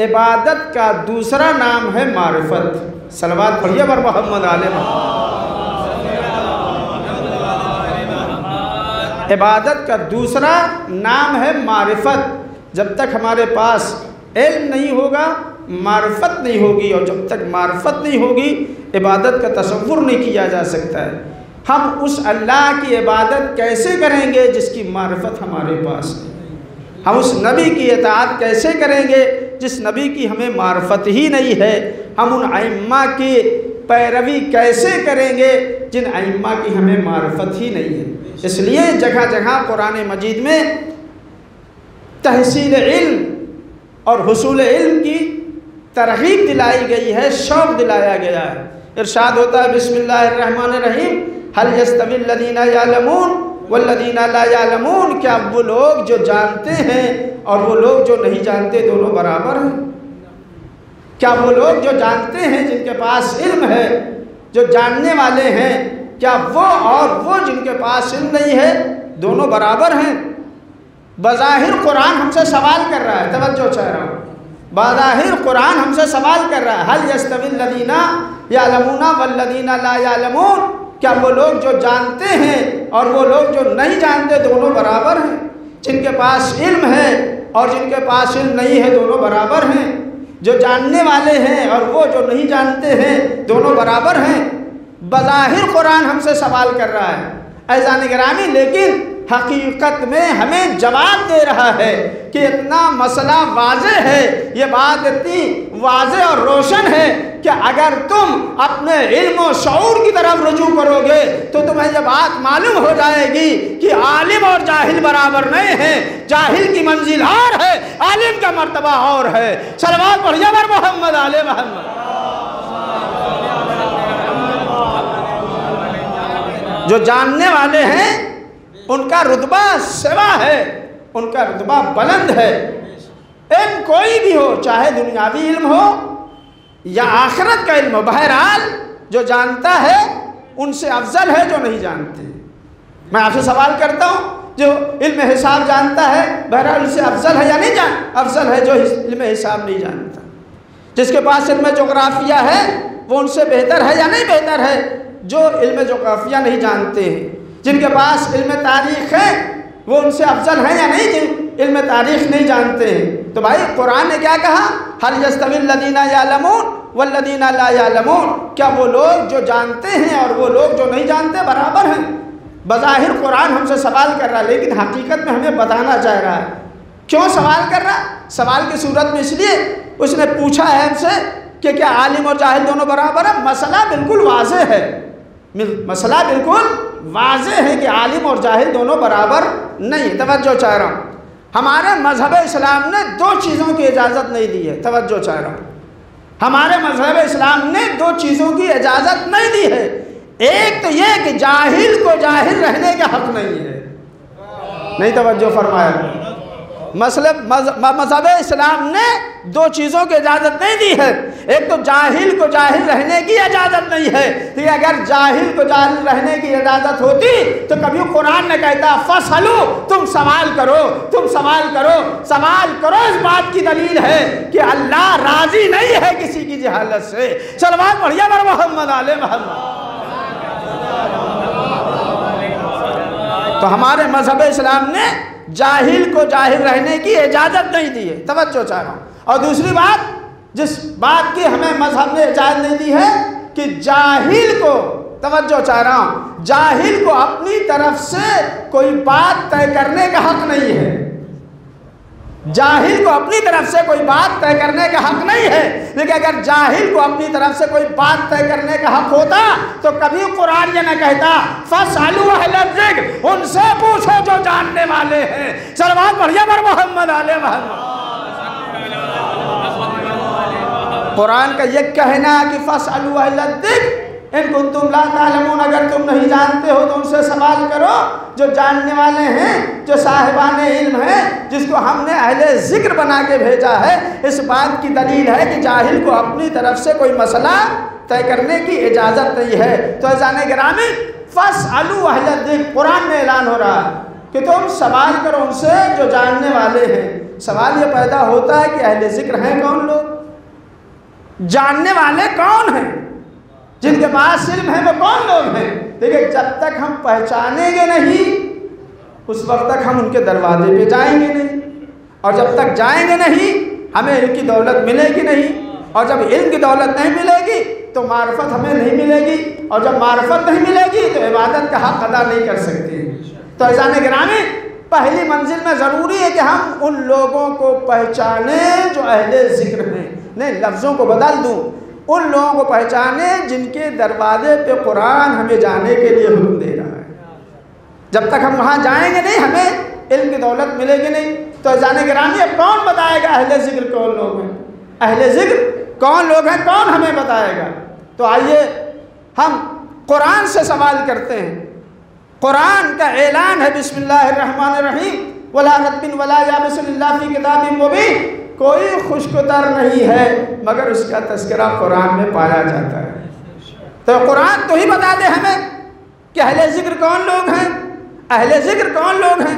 इबादत का दूसरा नाम है मारिफत। सलवात पढ़िए बर मोहम्मद आले मोहम्मद। इबादत का दूसरा नाम है मारिफत। जब तक हमारे पास इल्म नहीं होगा मारिफत नहीं होगी, और जब तक मारिफत नहीं होगी इबादत का तसव्वुर नहीं किया जा सकता है। हम उस अल्लाह की इबादत कैसे करेंगे जिसकी मारिफत हमारे पास है? हम उस नबी की इताअत कैसे करेंगे जिस नबी की हमें मारिफत ही नहीं है? हम उन अइम्मा की पैरवी कैसे करेंगे जिन अइम्मा की हमें मारिफत ही नहीं है? इसलिए जगह जगह कुरान मजीद में तहसील इल्म और हुसूल इल्म की तरगीब दिलाई गई है, शौक़ दिलाया गया है। इरशाद होता है बिस्मिल्लाहिर्रहमानिर्रहीम, हल यस्तविल लदीना यालमून वल्लदीना ला यालमून। क्या वो लोग जो जानते हैं और वो लोग जो नहीं जानते दोनों बराबर हैं? क्या वो लोग जो जानते हैं जिनके पास इल्म है, जो जानने वाले हैं, क्या वो और वो जिनके पास इल्म नहीं है दोनों बराबर हैं? बज़ाहिर कुरान हमसे सवाल कर रहा है, तवज्जो चाह रहा हूँ। बज़ाहिर कुरान हमसे सवाल कर रहा है, हल यस्तविल लदीना यालमूना वल्लदीना ला यालमून। क्या वो लोग जो जानते हैं और वो लोग जो नहीं जानते दोनों बराबर हैं? जिनके पास इल्म है और जिनके पास इल्म नहीं है दोनों बराबर हैं। जो जानने वाले हैं और वो जो नहीं जानते हैं दोनों बराबर हैं। बज़ाहिर कुरान हमसे सवाल कर रहा है ऐज़ान गिरामी, लेकिन हकीकत में हमें जवाब दे रहा है कि इतना मसला वाज़े है, ये बात इतनी वाज़े और रोशन है कि अगर तुम अपने इल्म और शऊर की तरफ रुजू करोगे तो तुम्हें ये बात मालूम हो जाएगी कि आलिम और जाहिल बराबर नहीं है। जाहिल की मंजिल और है, आलिम का मर्तबा और है। सलवात पढ़िए बर मोहम्मद आले मोहम्मद। जो जानने वाले हैं उनका रुतबा सेवा है, उनका रुतबा बुलंद है। इल्म कोई भी हो, चाहे दुनियावी इल्म हो या आखिरत का इल्म हो, बहरहाल जो जानता है उनसे अफजल है जो नहीं जानते। मैं आपसे सवाल करता हूँ, जो इल्म हिसाब जानता है बहरहाल उससे अफजल है या नहीं अफजल है जो इल्म हिसाब नहीं जानता। जिसके पास इल्म जोग्राफिया है वो उनसे बेहतर है या नहीं बेहतर है जो इल्म जोग्राफिया नहीं जानते हैं। जिनके पास इल्म तारीख़ है वो उनसे अफजल है या नहीं जिन इल्म तारीख़ नहीं जानते हैं। तो भाई कुरान ने क्या कहा, हल यस्तविल लदीना यालमून वल्लदीना ला यालमून। क्या वो लोग जो जानते हैं और वो लोग जो नहीं जानते बराबर हैं? बज़ाहिर कुरान हमसे सवाल कर रहा है, लेकिन हकीकत में हमें बताना चाह रहा है। क्यों सवाल कर रहा? सवाल की सूरत में इसलिए उसने पूछा है हमसे कि क्या आलिम और जाहिल दोनों बराबर है। मसला बिल्कुल वाज़े है, मसला बिल्कुल वाज़े है कि आलिम और जाहिल दोनों बराबर नहीं। तवज्जो चाह रहा हूँ, हमारे मज़हब इस्लाम ने दो चीज़ों की इजाज़त नहीं दी है। तवज्जो चाह रहा हूँ, हमारे मज़हब इस्लाम ने दो चीज़ों की इजाज़त नहीं दी है। एक तो ये कि जाहिल को जाहिल रहने का हक़ नहीं है। नहीं तवज्जो फरमाया। मज़हब इस्लाम ने दो चीज़ों की इजाज़त नहीं दी है। एक तो जाहिल को जाहिल रहने की इजाज़त नहीं है। तो अगर जाहिल को जाहिल रहने की इजाज़त होती तो कभी कुरान ने कहता फसलू, तुम सवाल करो, तुम सवाल करो, सवाल करो। इस बात की दलील है कि अल्लाह राज़ी नहीं है किसी की जहालत से। सलवात पढ़िए बर मोहम्मद आले मोहम्मद। तो हमारे मज़हब इस्लाम ने जाहिल को जाहिल रहने की इजाज़त नहीं दी है। तवज्जो चाह रहा हूँ। और दूसरी बात, जिस बात की हमें मज़हब ने इजाज़त नहीं दी है कि जाहिल को, तवज्जो चाह रहा हूँ, जाहिल को अपनी तरफ से कोई बात तय करने का हक़ नहीं है। जाहिल को अपनी तरफ से कोई बात तय करने का हक नहीं है, लेकिन अगर जाहिल को अपनी तरफ से कोई बात तय करने का हक होता तो कभी कुरान ये न कहता फस्अलू अहल ज़िक्र, उनसे पूछो जो जानने वाले हैं। सलवात बढ़िया पर मोहम्मद आले मोहम्मद। कुरान का ये कहना कि फस्अलू अहल ज़िक्र इन कुंतुम ला तालमून, अगर तुम नहीं जानते हो तो उनसे सवाल करो जो जानने वाले हैं, जो साहिबाने इल्म हैं, जिसको हमने अहले ज़िक्र बना के भेजा है। इस बात की दलील है कि जाहिल को अपनी तरफ से कोई मसला तय करने की इजाज़त नहीं है। तो अज़ान गिरामी फस्अलू अहल ज़िक्र, कुरान में ऐलान हो रहा है कि तुम सवाल करो उनसे जो जानने वाले हैं। सवाल ये पैदा होता है कि अहले ज़िक्र हैं कौन लोग, जानने वाले कौन हैं, जिनके पास इल्म है वो कौन लोग हैं। देखिए जब तक हम पहचानेंगे नहीं उस वक्त तक हम उनके दरवाजे पे जाएंगे नहीं, और जब तक जाएंगे नहीं हमें इनकी दौलत मिलेगी नहीं, और जब इल्म की दौलत नहीं मिलेगी तो मार्फत हमें नहीं मिलेगी, और जब मार्फत नहीं मिलेगी तो इबादत का हक अदा नहीं कर सकते। तो अज़ान गिरामी पहली मंजिल में ज़रूरी है कि हम उन लोगों को पहचाने जो अहले ज़िक्र हैं। नहीं, लफ्ज़ों को बदल दूँ, उन लोगों को पहचाने जिनके दरवाजे पे कुरान हमें जाने के लिए हुक्म दे रहा है। जब तक हम वहाँ जाएंगे नहीं हमें इल्म की दौलत मिलेगी नहीं। तो अज़ान गिरामी अब कौन बताएगा अहले ज़िक्र कौन लोग हैं, अहले ज़िक्र कौन लोग हैं, कौन हमें बताएगा। तो आइए हम कुरान से सवाल करते हैं। कुरान का ऐलान है बिस्मिल्लाहिर्रहमानिर्रहीम वला रत्बिन वला याबिसिन इल्ला फी किताबिन मुबीन, कोई खुशकुतर नहीं है मगर उसका तज़किरा कुरान में पाया जाता है। तो कुरान तो ही बता दे हमें कि अहले ज़िक्र कौन लोग हैं, अहले ज़िक्र कौन लोग हैं।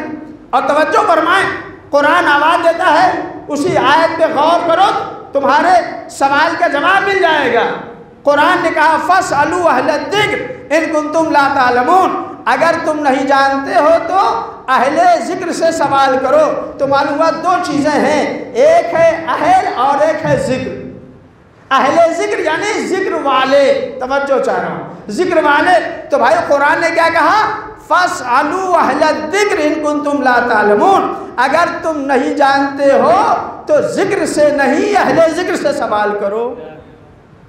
और तवज्जो फरमाएं, कुरान आवाज़ देता है, उसी आयत पे गौर करो तुम्हारे सवाल का जवाब मिल जाएगा। कुरान ने कहा फस्अलू अहल ज़िक्र इन कुंतुम ला तालमून, अगर तुम नहीं जानते हो तो अहले ज़िक्र से सवाल करो। तो मालूम हुआ दो चीज़ें हैं, एक है अहल और एक है ज़िक्र। अहले ज़िक्र यानी ज़िक्र वाले, तवज्जो चाह रहा हूँ, ज़िक्र वाले। तो भाई कुरान ने क्या कहा, फस्अलू अहल ज़िक्र इन कुंतुम ला तालमून, अगर तुम नहीं जानते हो तो ज़िक्र से नहीं अहले ज़िक्र से सवाल करो।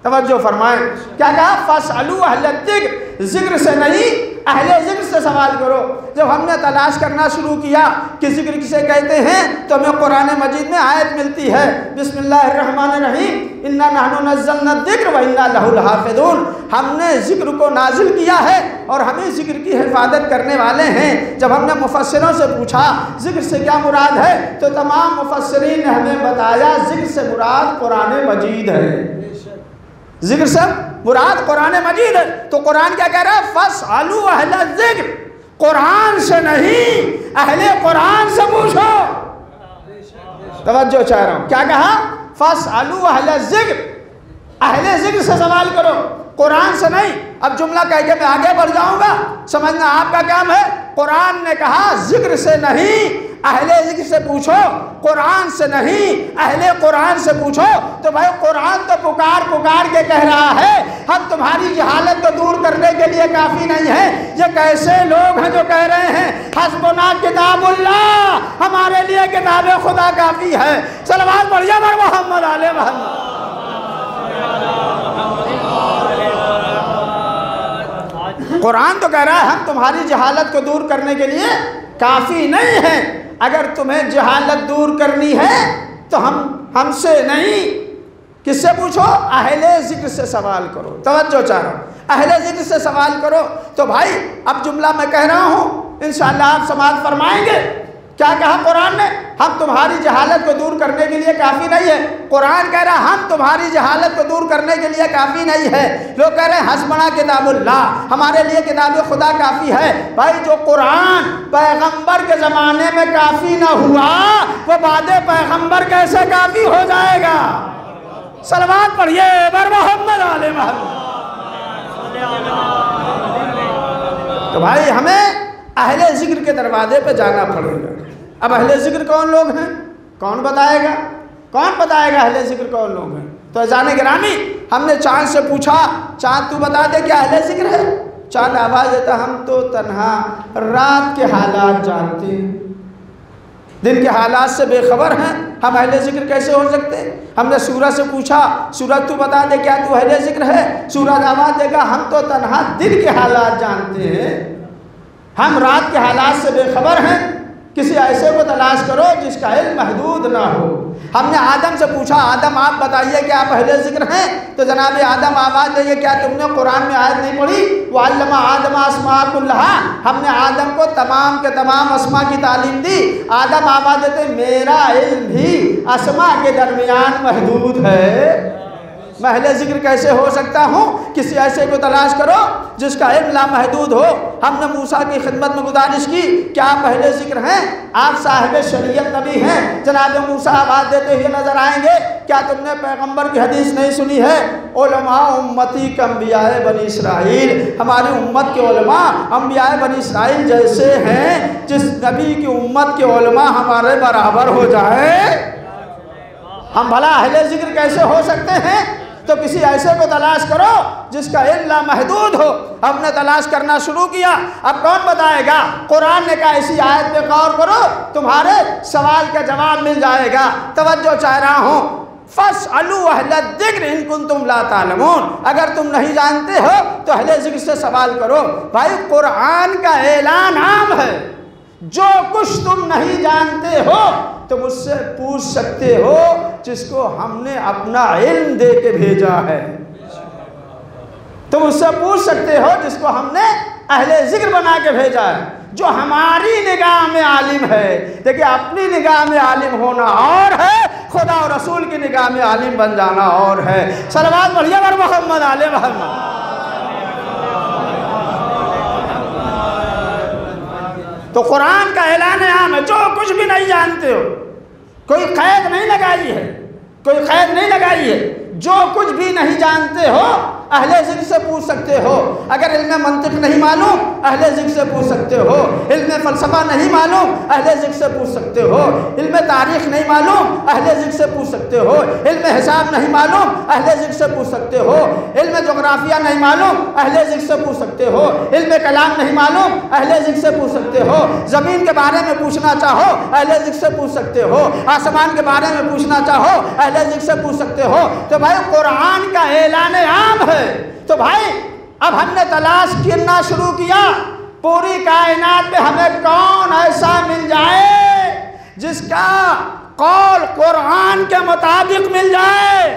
तवज्जो फरमाएं, क्या कहा, फस्अलू अहल ज़िक्र, ज़िक्र से नहीं अहले ज़िक्र से सवाल करो। जब हमने तलाश करना शुरू किया कि ज़िक्र किसे कहते हैं तो हमें कुरान मजीद में आयत मिलती है बिस्मिल्लाहिर्रहमानिर्रहीम इन्ना नहनु नज़्ज़लना ज़िक्र व इन्ना लहु लहाफ़िज़ून, हमने ज़िक्र को नाजिल किया है और हमें ज़िक्र की हिफाजत करने वाले हैं। जब हमने मुफस्सिरों से पूछा ज़िक्र से क्या मुराद है तो तमाम मुफस्सिरीन ने हमें बताया ज़िक्र से मुराद कुरान मजीद है, ज़िक्र से मुराद कुरान मजीद है। तो कुरान क्या कह रहा है, फस्अलू अहल ज़िक्र, कुरान से नहीं अहले कुरान से पूछो। तवज्जो चाह रहा हूँ, क्या कहा, फस्अलू अहल ज़िक्र, अहले ज़िक्र से सवाल करो, कुरान से नहीं। अब जुमला कह के मैं आगे बढ़ जाऊंगा, समझना आपका काम है। कुरान ने कहा ज़िक्र से नहीं अहले ज़िक्र से पूछो, कुरान से नहीं अहले कुरान से पूछो। तो भाई कुरान तो पुकार पुकार के कह रहा है हम तुम्हारी जहालत को दूर करने के लिए काफ़ी नहीं है। ये कैसे लोग हैं जो कह रहे हैं हस्बुना किताबुल्लाह, हमारे लिए किताब खुदा काफ़ी है। सलवात बढ़िया पर मोहम्मद आले मोहम्मद। कुरान तो कह रहा है हम तुम्हारी जहालत को दूर करने के लिए काफ़ी नहीं है। अगर तुम्हें जहालत दूर करनी है तो हमसे नहीं, किससे पूछो, अहले ज़िक्र से सवाल करो। तवज्जो चाह रहा हूँ, अहले ज़िक्र से सवाल करो। तो भाई अब जुमला मैं कह रहा हूँ, इंशाअल्लाह आप समाअत फरमाएंगे। क्या कहा कुरान ने, हम तुम्हारी जहालत को दूर करने के लिए काफ़ी नहीं है। कुरान कह रहा है हम तुम्हारी जहालत को दूर करने के लिए काफ़ी नहीं है। लोग कह रहे हैं हस्बुना किताबुल्लाह, हमारे लिए किताब खुदा काफ़ी है। भाई जो कुरान पैगंबर के ज़माने में काफ़ी ना हुआ वो बाद पैगंबर कैसे काफ़ी हो जाएगा। सलवात पढ़िए बर मोहम्मद आले मोहम्मद। तो भाई हमें अहले ज़िक्र के दरवाजे पे जाना पड़ेगा। अब अहले ज़िक्र कौन लोग हैं, कौन बताएगा, कौन बताएगा अहले ज़िक्र कौन लोग हैं। तो अज़ान गिरामी हमने चाँद से पूछा, चाँद तू बता दे क्या अहले ज़िक्र है। चाँद आवाज़ देता हम तो तन्हा रात के हालात जानते हैं। दिन के हालात से बेखबर हैं, हम अहले ज़िक्र कैसे हो सकते हैं? हमने सूरज से पूछा, सूरज तू बता दे क्या तू अहले ज़िक्र है? सूरज आवाज़ देगा, हम तो तन्हा दिन के हालात जानते हैं, हम रात के हालात से बेखबर हैं। किसी ऐसे को तलाश करो जिसका इल्म महदूद ना हो। हमने आदम से पूछा, आदम आप बताइए कि आप अहले ज़िक्र हैं? तो जनाब आदम आवाज़ देंगे, क्या तुमने कुरान में आयत नहीं पढ़ी, वो अल्लमा आदम अस्मा कुल्लहा, हमने आदम को तमाम के तमाम अस्मा की तालीम दी। आदम आवाज़ देते, मेरा इल्म भी अस्मा के दरमियान महदूद है, मैं अहले ज़िक्र कैसे हो सकता हूँ? किसी ऐसे को तलाश करो जिसका इल्म लामहदूद हो। हमने मूसा की खिदमत में गुजारिश की, क्या आप अहले ज़िक्र हैं? आप साहिब शरीयत नबी हैं। जनाब मूसा आवाज़ देते हुए नजर आएंगे, क्या तुमने पैगंबर की हदीस नहीं सुनी है, उलमा उम्मती का अंबियाए बनी इसराइल, हमारी उम्मत के उलमा अंबियाए बनी इसराइल जैसे हैं, जिस नबी की उम्मत के उलमा हमारे बराबर हो जाए, हम भला अहले ज़िक्र कैसे हो सकते हैं? तो किसी ऐसे को तलाश करो जिसका इल्म महदूद हो। हमने तलाश करना शुरू किया, अब कौन बताएगा? कुरान ने कहा ऐसी आयत पे गौर करो, तुम्हारे सवाल का जवाब मिल जाएगा। तवज्जो चाह रहा हूँ, फस्अलू अहले ज़िक्र इन कुंतुम ला तालमून, अगर तुम नहीं जानते हो तो अहले ज़िक्र से सवाल करो। भाई कुरान का ऐलान आम है, जो कुछ तुम नहीं जानते हो तो मुझसे पूछ सकते हो, जिसको हमने अपना इल्म दे के भेजा है। तुम मुझसे पूछ सकते हो जिसको हमने अहले ज़िक्र बना के भेजा है, जो हमारी निगाह में आलिम है। देखिए, अपनी निगाह में आलिम होना और है, खुदा और रसूल की निगाह में आलिम बन जाना और है। सलवात बढ़िया बर मोहम्मद आले मोहम्मद। तो कुरान का ऐलान आम है, जो कुछ भी नहीं जानते हो, कोई कैद नहीं लगाई है, कोई कैद नहीं लगाई है, जो कुछ भी नहीं जानते हो अहले ज़िक्र से पूछ सकते हो। अगर इल्म मंतिक नहीं मालूम अहले ज़िक्र से पूछ सकते हो, इल्म फ़लसफ़ा नहीं मालूम अहले ज़िक्र से पूछ सकते हो, इल्म तारीख़ नहीं मालूम अहले ज़िक्र से पूछ सकते हो, इल्म हिसाब नहीं मालूम अहले ज़िक्र से पूछ सकते हो, इल्म जोग्राफिया नहीं मालूम अहले ज़िक्र से पूछ सकते हो, इल्म कलाम नहीं मालूम अहले ज़िक्र से पूछ सकते हो, ज़मीन के बारे में पूछना चाहो अहले ज़िक्र से पूछ सकते हो, आसमान के बारे में पूछना चाहो अहले ज़िक्र से पूछ सकते हो। तो भाई कुरान का ऐलान आम है। तो भाई अब हमने तलाश करना शुरू किया, पूरी कायनात में हमें कौन ऐसा मिल जाए जिसका कौल कुरान के मुताबिक मिल जाए।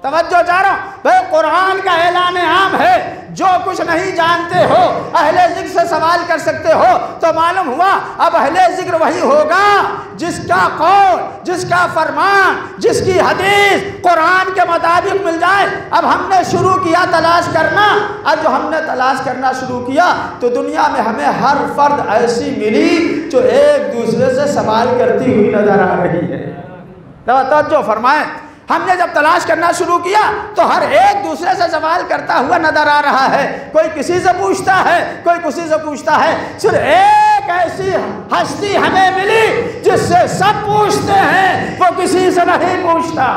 तवज्जो चाह रहा हूं भाई, कुरान का ऐलान आम है, जो कुछ नहीं जानते हो अहले ज़िक्र से सवाल कर सकते हो। तो मालूम हुआ अब अहले ज़िक्र वही होगा जिसका कौल, जिसका फरमान, जिसकी हदीस कुरान के मुताबिक मिल जाए। अब हमने शुरू किया तलाश करना। अब जो हमने तलाश करना शुरू किया तो दुनिया में हमें हर फर्द ऐसी मिली जो एक दूसरे से सवाल करती हुई नजर आ रही है। तवज्जो फरमाएं, हमने जब तलाश करना शुरू किया तो हर एक दूसरे से सवाल करता हुआ नजर आ रहा है। कोई किसी से पूछता है, कोई किसी से पूछता है। सिर्फ एक ऐसी हस्ती हमें मिली जिससे सब पूछते हैं, वो किसी से नहीं पूछता।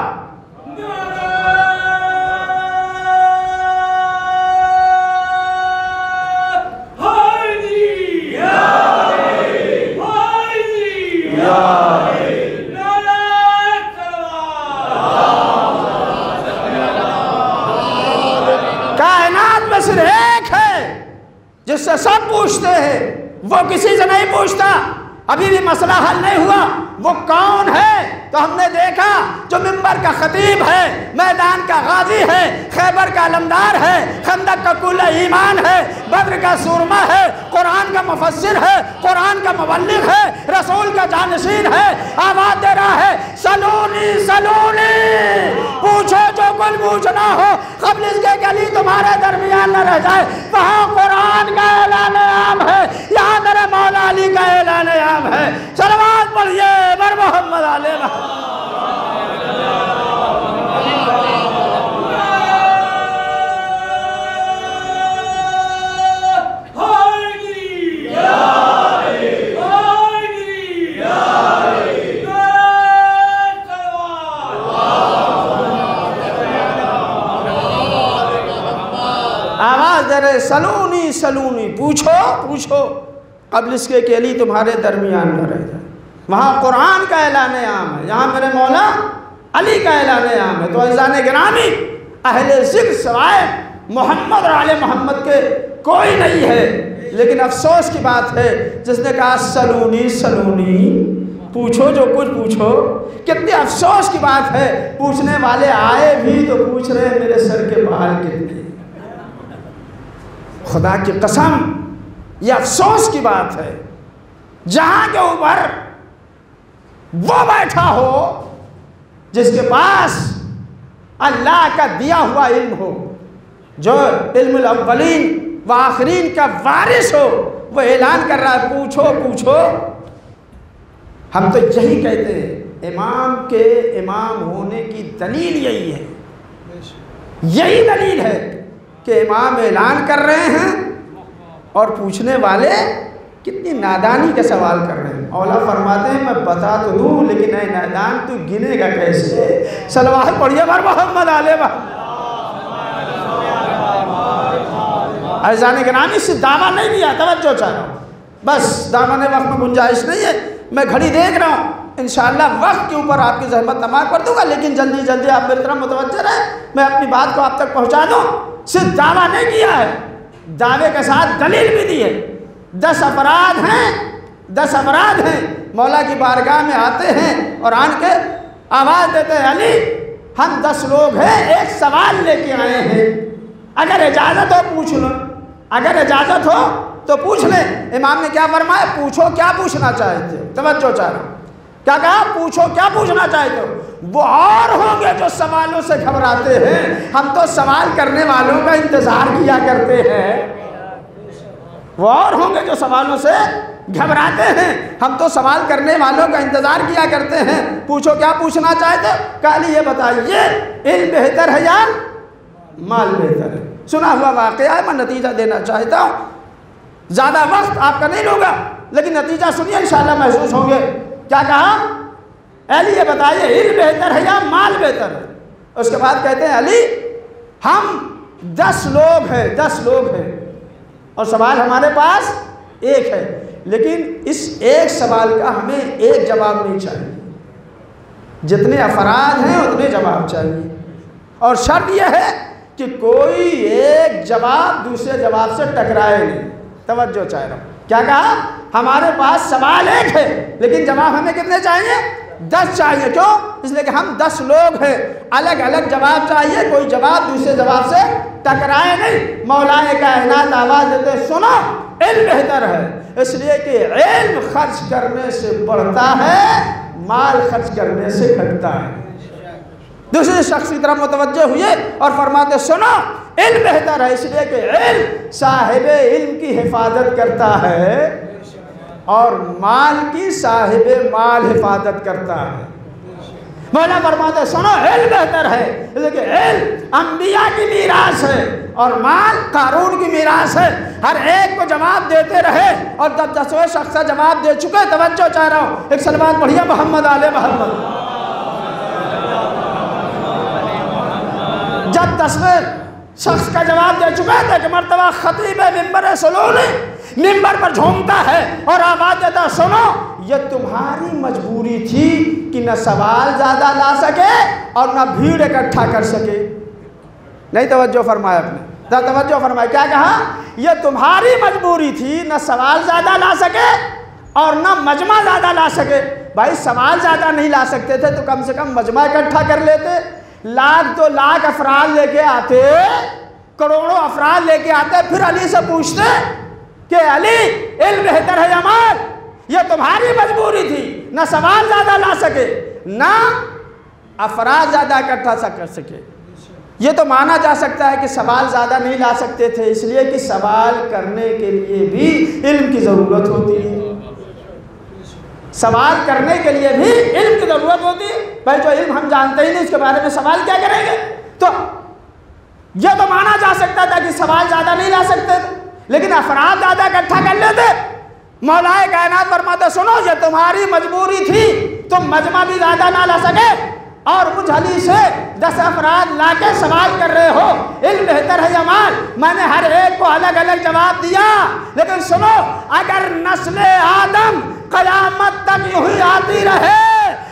सिर्फ एक है जिससे सब पूछते हैं, वो किसी से नहीं पूछता। अभी भी मसला हल नहीं हुआ, वो कौन है? तो हमने देखा जो मिंबर का खतीब है, मैदान का गाजी है, खैबर का अलमदार है, खंदक का कुल ईमान है, बद्र का सूरमा है, कुरान का मुफस्सिर है, कुरान का मुबल्लिग है, रसूल का जानशीन है। आवाज दे रहा है सलूनी सलूनी, पूछो जो कुल पूछना हो, कब्ल इसके गली तुम्हारे दरमियान न रह जाए। वहाँ कुरान का ऐलान आम है, यहाँ मेरे मौला अली का ऐलान आम है। सलवात पढ़िए बर मोहम्मद आले आवाज दे रहे सलूनी सलूनी, पूछो पूछो, कब्ल इसके अली तुम्हारे दरमियान न रह जाए। वहाँ कुरान का ऐलान आम है, यहाँ मेरे मौला अली का ऐलान आम है। तो अज़ान गिरामी अहले ज़िक्र सवाए मोहम्मद और आले मोहम्मद के कोई नहीं है। लेकिन अफसोस की बात है जिसने कहा सलूनी सलूनी, पूछो जो कुछ पूछो। कितनी अफसोस की बात है, पूछने वाले आए भी तो पूछ रहे हैं मेरे सर के बाल कितने। खुदा की कसम ये अफसोस की बात है, जहां के ऊपर वो बैठा हो जिसके पास अल्लाह का दिया हुआ इल्म हो, जो इल्मुल अव्वलीन व आखिरीन का वारिस हो, वो ऐलान कर रहा है पूछो पूछो। हम तो यही कहते हैं, इमाम के इमाम होने की दलील यही है, यही दलील है कि इमाम ऐलान कर रहे हैं और पूछने वाले कितनी नादानी के सवाल कर रहे हैं। औला फरमाते हैं मैं बता तो दूँ लेकिन ऐ नादान तू गिनेगा कैसे। सलवात पढ़िए बार मोहम्मद आले अज़ान गिरामी से दावा नहीं दिया, तवज्जो चाह रहा हूँ, बस दामन वक्त में गुंजाइश नहीं है। मैं घड़ी देख रहा हूँ, इंशाअल्लाह वक्त के ऊपर आपकी ज़हमत तमाम कर दूंगा, लेकिन जल्दी जल्दी आप मेरी तरफ मुतवज्जह रहें, मैं अपनी बात को आप तक पहुँचा दूँ। सिर्फ दावा नहीं किया है, दावे के साथ दलील भी दी है। 10 अपराध हैं, 10 अपराध हैं, मौला की बारगाह में आते हैं और आन के आवाज़ देते हैं अली हम 10 लोग हैं, एक सवाल लेके आए हैं, अगर इजाज़त हो पूछ लो, अगर इजाज़त हो तो पूछ ले। इमाम ने क्या फरमाया, पूछो क्या पूछना चाहते हो। तवज्जो चाह रहा हूँ, क्या कहा, पूछो क्या पूछना चाहते हो। वो और होंगे जो सवालों से घबराते हैं, हम तो सवाल करने वालों का इंतज़ार किया करते हैं। वो और होंगे जो सवालों से घबराते हैं, हम तो सवाल करने वालों का इंतज़ार किया करते हैं। पूछो क्या पूछना चाहते हो। कहा ये बताइए इल्म बेहतर है या माल बेहतर है। सुना हुआ वाक़या है, मैं नतीजा देना चाहता हूँ, ज़्यादा वक्त आपका नहीं लूँगा, लेकिन नतीजा सुनिए इंशाअल्लाह महसूस होंगे। क्या कहा, अली ये बताइए इल्म बेहतर है या माल बेहतर है। उसके बाद कहते हैं अली हम 10 लोग हैं, 10 लोग हैं और सवाल हमारे पास एक है, लेकिन इस एक सवाल का हमें एक जवाब नहीं चाहिए, जितने अफराद हैं उतने जवाब चाहिए। और शर्त यह है कि कोई एक जवाब दूसरे जवाब से टकराए नहीं। तवज्जो चाह रहा हूँ, क्या कहा, हमारे पास सवाल एक है लेकिन जवाब हमें कितने चाहिए, 10 चाहिए। क्यों, इसलिए कि हम 10 लोग हैं, अलग अलग जवाब चाहिए, कोई जवाब दूसरे जवाब से टकराए नहीं। मौलाए कायनात आवाज़ देते सुनो इल्म बेहतर है, इसलिए कि इल्म खर्च करने से बढ़ता है, माल खर्च करने से घटता है। दूसरे शख्स की तरफ मुतवज्जे हुए और फरमाते सुनो इल्म बेहतर है, इसलिए कि इल्म साहिबे इल्म की हिफाजत करता है और माल की साहिबे माल हिफाजत करता है। मौला फरमाते सुनो इल्म बेहतर है, इसलिए इल्म अंबिया की मीरास है और माल कारून की मीरास है। हर एक को जवाब देते रहे और 10वें शख्स जवाब दे चुके। तवज्जो चाह रहा हूँ, एक सलवात बढ़िया मोहम्मद आले मोहम्मद। जब 10वें शख्स का जवाब दे चुका था कि मर्तबा खतीब मिंबर सलूनी मिंबर पर झूमता है और आवाज़ देता सुनो ये तुम्हारी मजबूरी थी कि न सवाल ज़्यादा ला सके और न भीड़ इकट्ठा कर सके। नहीं तवज्जो फरमाया आपने, तवज्जो फरमाया, क्या कहा, ये तुम्हारी मजबूरी थी, न सवाल ज़्यादा ला सके और न मजमा ज़्यादा ला सके। भाई सवाल ज़्यादा नहीं ला सकते थे तो कम से कम मजमा इकट्ठा कर लेते। लाख 2 लाख अफराद लेके आते, करोड़ों अफराद लेके आते, फिर अली से पूछते कि अली इल्म बेहतर है या माल। ये तुम्हारी मजबूरी थी, ना सवाल ज़्यादा ला सके ना अफराद ज़्यादा इकट्ठा कर सके। ये तो माना जा सकता है कि सवाल ज़्यादा नहीं ला सकते थे, इसलिए कि सवाल करने के लिए भी इल्म की ज़रूरत होती है। सवाल करने के लिए भी इल्म की ज़रूरत होती है। भाई जो इल्म हम जानते ही नहीं उसके बारे में सवाल क्या करेंगे। तो यह तो माना जा सकता था कि सवाल ज़्यादा नहीं ला सकते थे, लेकिन अफराद ज़्यादा इकट्ठा कर लेते। मौलाए कायनात फरमाते सुनो ये तुम्हारी मजबूरी थी, तुम मजमा भी ज़्यादा ना ला सके और मुझ अली से 10 अफराद ला के सवाल कर रहे हो इल्म बेहतर है या माल। मैंने हर एक को अलग अलग जवाब दिया, लेकिन सुनो अगर नस्ले आदम क़यामत तक यूं ही आती रहे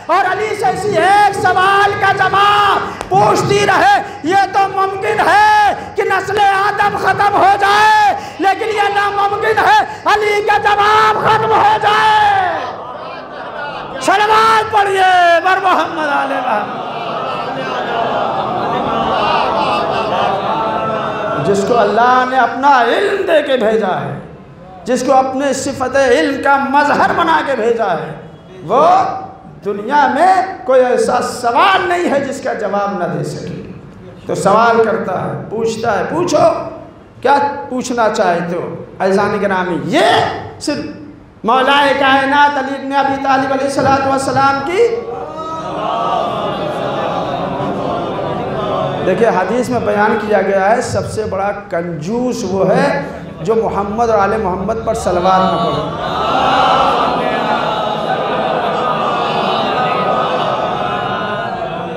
और अली से इसी एक सवाल का जवाब पूछती रहे। ये तो मुमकिन है कि नस्ल आदम खत्म हो जाए, लेकिन ये नामुमकिन है अली का जवाब खत्म हो जाए। सलवात पढ़िए बर मोहम्मद आले जिसको अल्लाह ने अपना इल्म दे के भेजा है, जिसको अपने सिफत इल्म का मजहर बना के भेजा है, वो दुनिया में कोई ऐसा सवाल नहीं है जिसका जवाब न दे सके। तो सवाल करता है, पूछता है, पूछो क्या पूछना चाहते हो अज़ान गिरामी। ये सिर्फ मौलाए कायनात अली इब्न अबी तालिब अलैहिस्सलातु वस्सलाम की। देखिए हदीस में बयान किया गया है सबसे बड़ा कंजूस वो है जो मोहम्मद और आले मोहम्मद पर सलवात न पढ़े।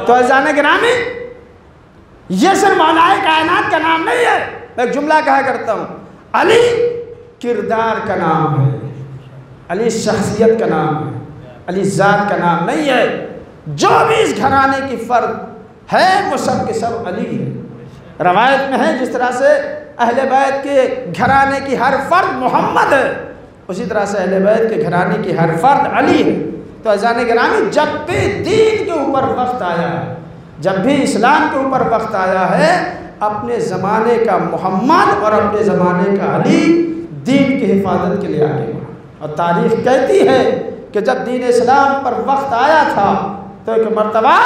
तो अज़ान गिरामी ये सिर्फ मौलाए कायनात का नाम नहीं है। मैं एक जुमला कहा करता हूँ, अली किरदार का नाम है, अली शख्सियत का नाम है, अली ज़ात का नाम नहीं है। जो भी इस घराने की फ़र्द है वो सब के सब अली है। रवायत में है जिस तरह से अहले बैत के घराने की हर फ़र्द मोहम्मद है, उसी तरह से अहले बैत के घराने की हर फ़र्द अली है। तो अज़ान गिरामी जब भी दीन के ऊपर वक्त आया है, जब भी इस्लाम के ऊपर वक्त आया है, अपने ज़माने का मोहम्मद और अपने ज़माने का अली दीन की हिफाजत के लिए आगे बढ़ा। और तारीख़ कहती है कि जब दीन इस्लाम पर वक्त आया था तो एक मर्तबा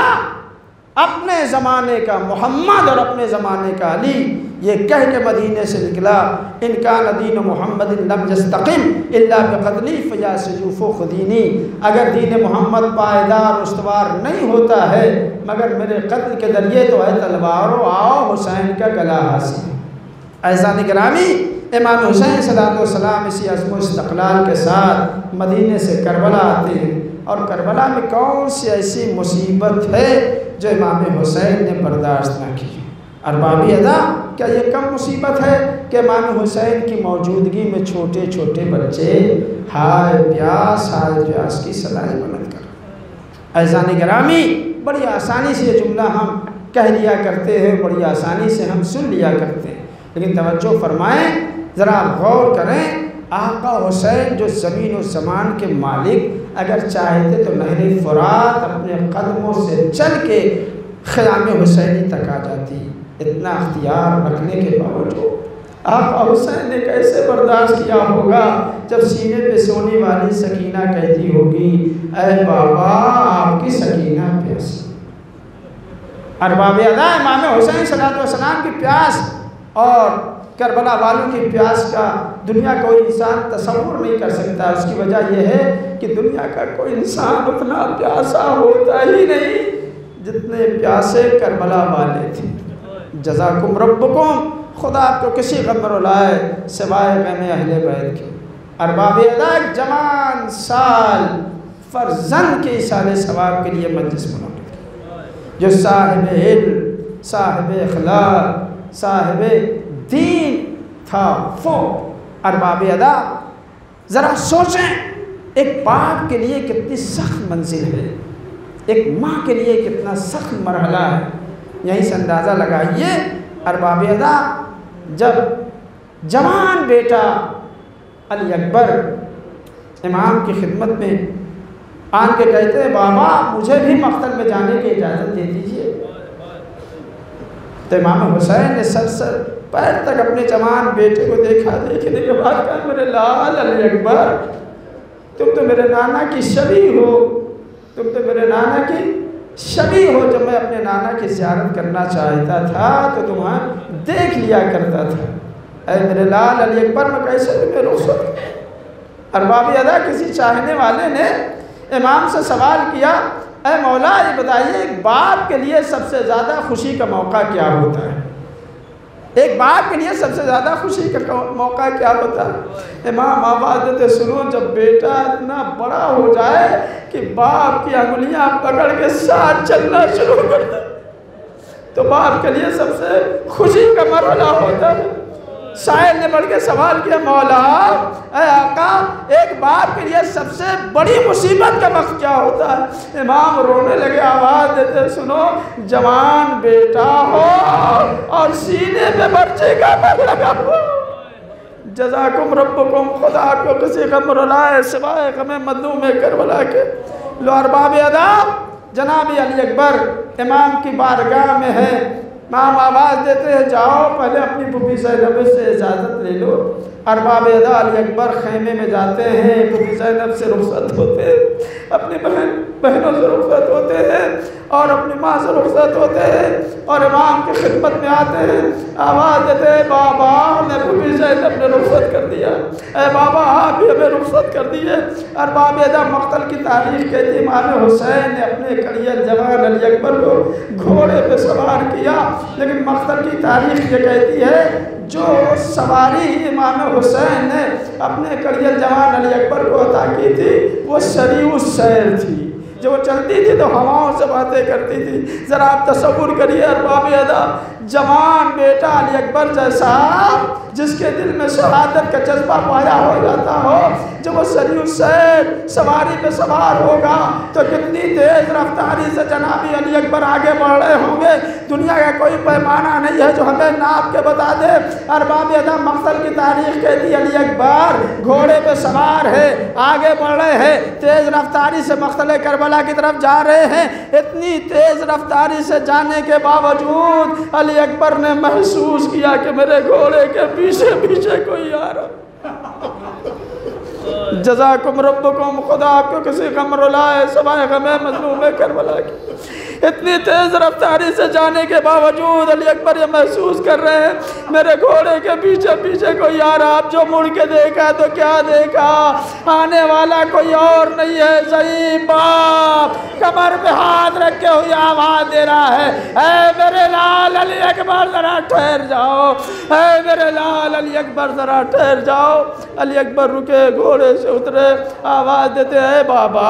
अपने ज़माने का मोहम्मद और अपने ज़माने का अली ये कह के मदीने से निकला, इनका दीन मोहम्मद लम यस्तक़िम इल्ला बिक़त्ली फ़या सयूफ़ु ख़ुदीनी। अगर दीन मोहम्मद पायदार उस्तवार नहीं होता है मगर मेरे कत्ल के ज़रिए तो है तलवारों आओ हुसैन का गला हासिल। अज़ान गिरामी इमाम हुसैन सलाम इसी अज़्म इस्तक़लाल के साथ मदीने से करबला आते हैं और करबला में कौन सी ऐसी मुसीबत है जो इमाम हुसैन ने बर्दाश्त ना की। अरबाबी अदा क्या ये कम मुसीबत है कि इमाम हुसैन की मौजूदगी में छोटे छोटे बच्चे हाय प्यास की सदाएं बुलंद कर। अज़ान गिरामी बड़ी आसानी से ये जुमला हम कह लिया करते हैं, बड़ी आसानी से हम सुन लिया करते हैं, लेकिन तवज्जो फरमाएँ, ज़रा गौर करें। आका हुसैन जो ज़मीन और ज़मान के मालिक अगर चाहते तो नहर फ़ुरात अपने कदमों से चल के ख़याम हुसैनी तक आ जाती। इतना अख्तियार रखने के बावजूद आका हुसैन ने कैसे बर्दाश्त किया होगा जब सीने पे सोने वाली सकीना कहती होगी, ऐ बाबा आपकी सकीना प्यासी। अरबाब अदा इमाम हुसैन सलाम की प्यास और करबला वालों की प्यास का दुनिया कोई इंसान तसव्वुर नहीं कर सकता। उसकी वजह यह है कि दुनिया का कोई इंसान उतना प्यासा होता ही नहीं जितने प्यासे करबला वाले थे। जज़ाकुम रब्बुकुम, खुदा आपको किसी गम में रुलाए सिवाय गम अहले बैत के। अरबाब अदा जवान साल फर्जंद के इसाले सवाब के लिए मजलिस मुनक़िद की, जो साहिब इल्म, साहिब इखलाक, साहिब दीन था वो अरबाब अदा। ज़रा सोचें एक बाप के लिए कितनी सख्त मंजिल है, एक माँ के लिए कितना सख्त मरहला है। यहीं से अंदाज़ा लगाइए अरबाब अदा जब जवान बेटा अली अकबर इमाम की खिदमत में आन के कहते हैं, बाबा मुझे भी मक़तल में जाने की इजाज़त दे दीजिए। तो इमाम हुसैन ने सर पैर तक अपने जवान बेटे को देखा। देखने के बाद कहा, मेरे लाल अली अकबर, तुम तो मेरे नाना की शबी हो, तुम तो मेरे नाना की शबी हो। जब मैं अपने नाना की ज़ियारत करना चाहता था तो तुम्हें देख लिया करता था। अरे मेरे लाल अली अकबर, मैं कैसे तुम्हें रोक सकता। अरबाब अदा किसी चाहने वाले ने इमाम से सवाल किया, ऐ मौला ये बताइए एक बाप के लिए सबसे ज़्यादा खुशी का मौका क्या होता है? एक बाप के लिए सबसे ज़्यादा खुशी का मौका क्या होता है? इमाम आबाद सुनो, जब बेटा इतना बड़ा हो जाए कि बाप की अंगुलियां पकड़ के साथ चलना शुरू कर दे, तो बाप के लिए सबसे खुशी का मरहला होता है। साहिल ने बढ़ के सवाल किया, मौला ऐ आका, एक बाप के लिए सबसे बड़ी मुसीबत का वक्त क्या होता है? इमाम रोने लगे, आवाज़ देते, सुनो, जवान बेटा हो और सीने पे बच्चे का पग लगा हो। जज़ाकुम रब्बुकुम, खुदा आपको किसी गम रुलाए सिवाय गम मदलूम में करबला के। लो अरबाब अदब, जनाब अली अकबर इमाम की बारगाह में है। इमाम आवाज़ देते हैं, जाओ पहले अपनी फूफी ज़ैनब से इजाज़त ले लो। अरबाब अदा अली अकबर खैमे में जाते हैं, फूफी ज़ैनब से रुखसत होते हैं, अपनी बहनों से रुखसत होते हैं और अपनी माँ से रुखसत होते हैं और इमाम की खिदमत में आते हैं। आवाज़ देते हैं, बाबा हमें फूफी ज़ैनब ने रुखसत कर दिया, अरे बाबा आप भी हमें रुखसत कर दिए। अरबाब अदा मक़तल की तारीख़ कहती है, इमाम हुसैन ने अपने कड़ियल जवान अली अकबर को घोड़े पर सवार किया, लेकिन मक़तल की तारीख़ ये कहती है जो सवारी इमाम हुसैन ने अपने कड़ियल जवान अली अकबर को अता की थी वो सरीउ सैर थी। जो वो चलती थी तो हवाओं से बातें करती थी। ज़रा आप तसव्वुर करिए, अरबाब अदा जवान बेटा अली अकबर जैसा जिसके दिल में शहादत का जज्बा पाया हो जाता हो, जब वो सरीउ सैर सवारी पे सवार होगा तो कितनी तेज़ रफ्तारी से जनाबी अली अकबर आगे बढ़ रहे होंगे। दुनिया का कोई पैमाना नहीं है जो हमें नाप के बता दे। अरबाब अदा मक़तल की तारीख़ कहती, अली अकबर घोड़े पे सवार है, आगे बढ़ रहे हैं, तेज़ रफ्तारी से मक़तल करबला की तरफ जा रहे हैं। इतनी तेज़ रफ्तारी से जाने के बावजूद अली अकबर ने महसूस किया कि मेरे घोड़े के पीछे पीछे कोई आ रहा। जज़ाकुम रब्बुकुम, खुदा आपको किसी गम रुलाए सिवाय गम मज़लूम में करबला की। इतनी तेज़ रफ्तारी से जाने के बावजूद अली अकबर ये महसूस कर रहे हैं मेरे घोड़े के पीछे पीछे कोई आ रहा। आप जो मुड़ के देखा तो क्या देखा, आने वाला कोई और नहीं है, ज़ईफ़ बाप कमर पे हाथ रखे हुए आवाज़ दे रहा है, ऐ मेरे लाल अली अकबर ज़रा ठहर जाओ, ऐ मेरे लाल अली अकबर ज़रा ठहर जाओ। अली अकबर रुके, घोड़े से उतरे, आवाज़ देते हैं, बाबा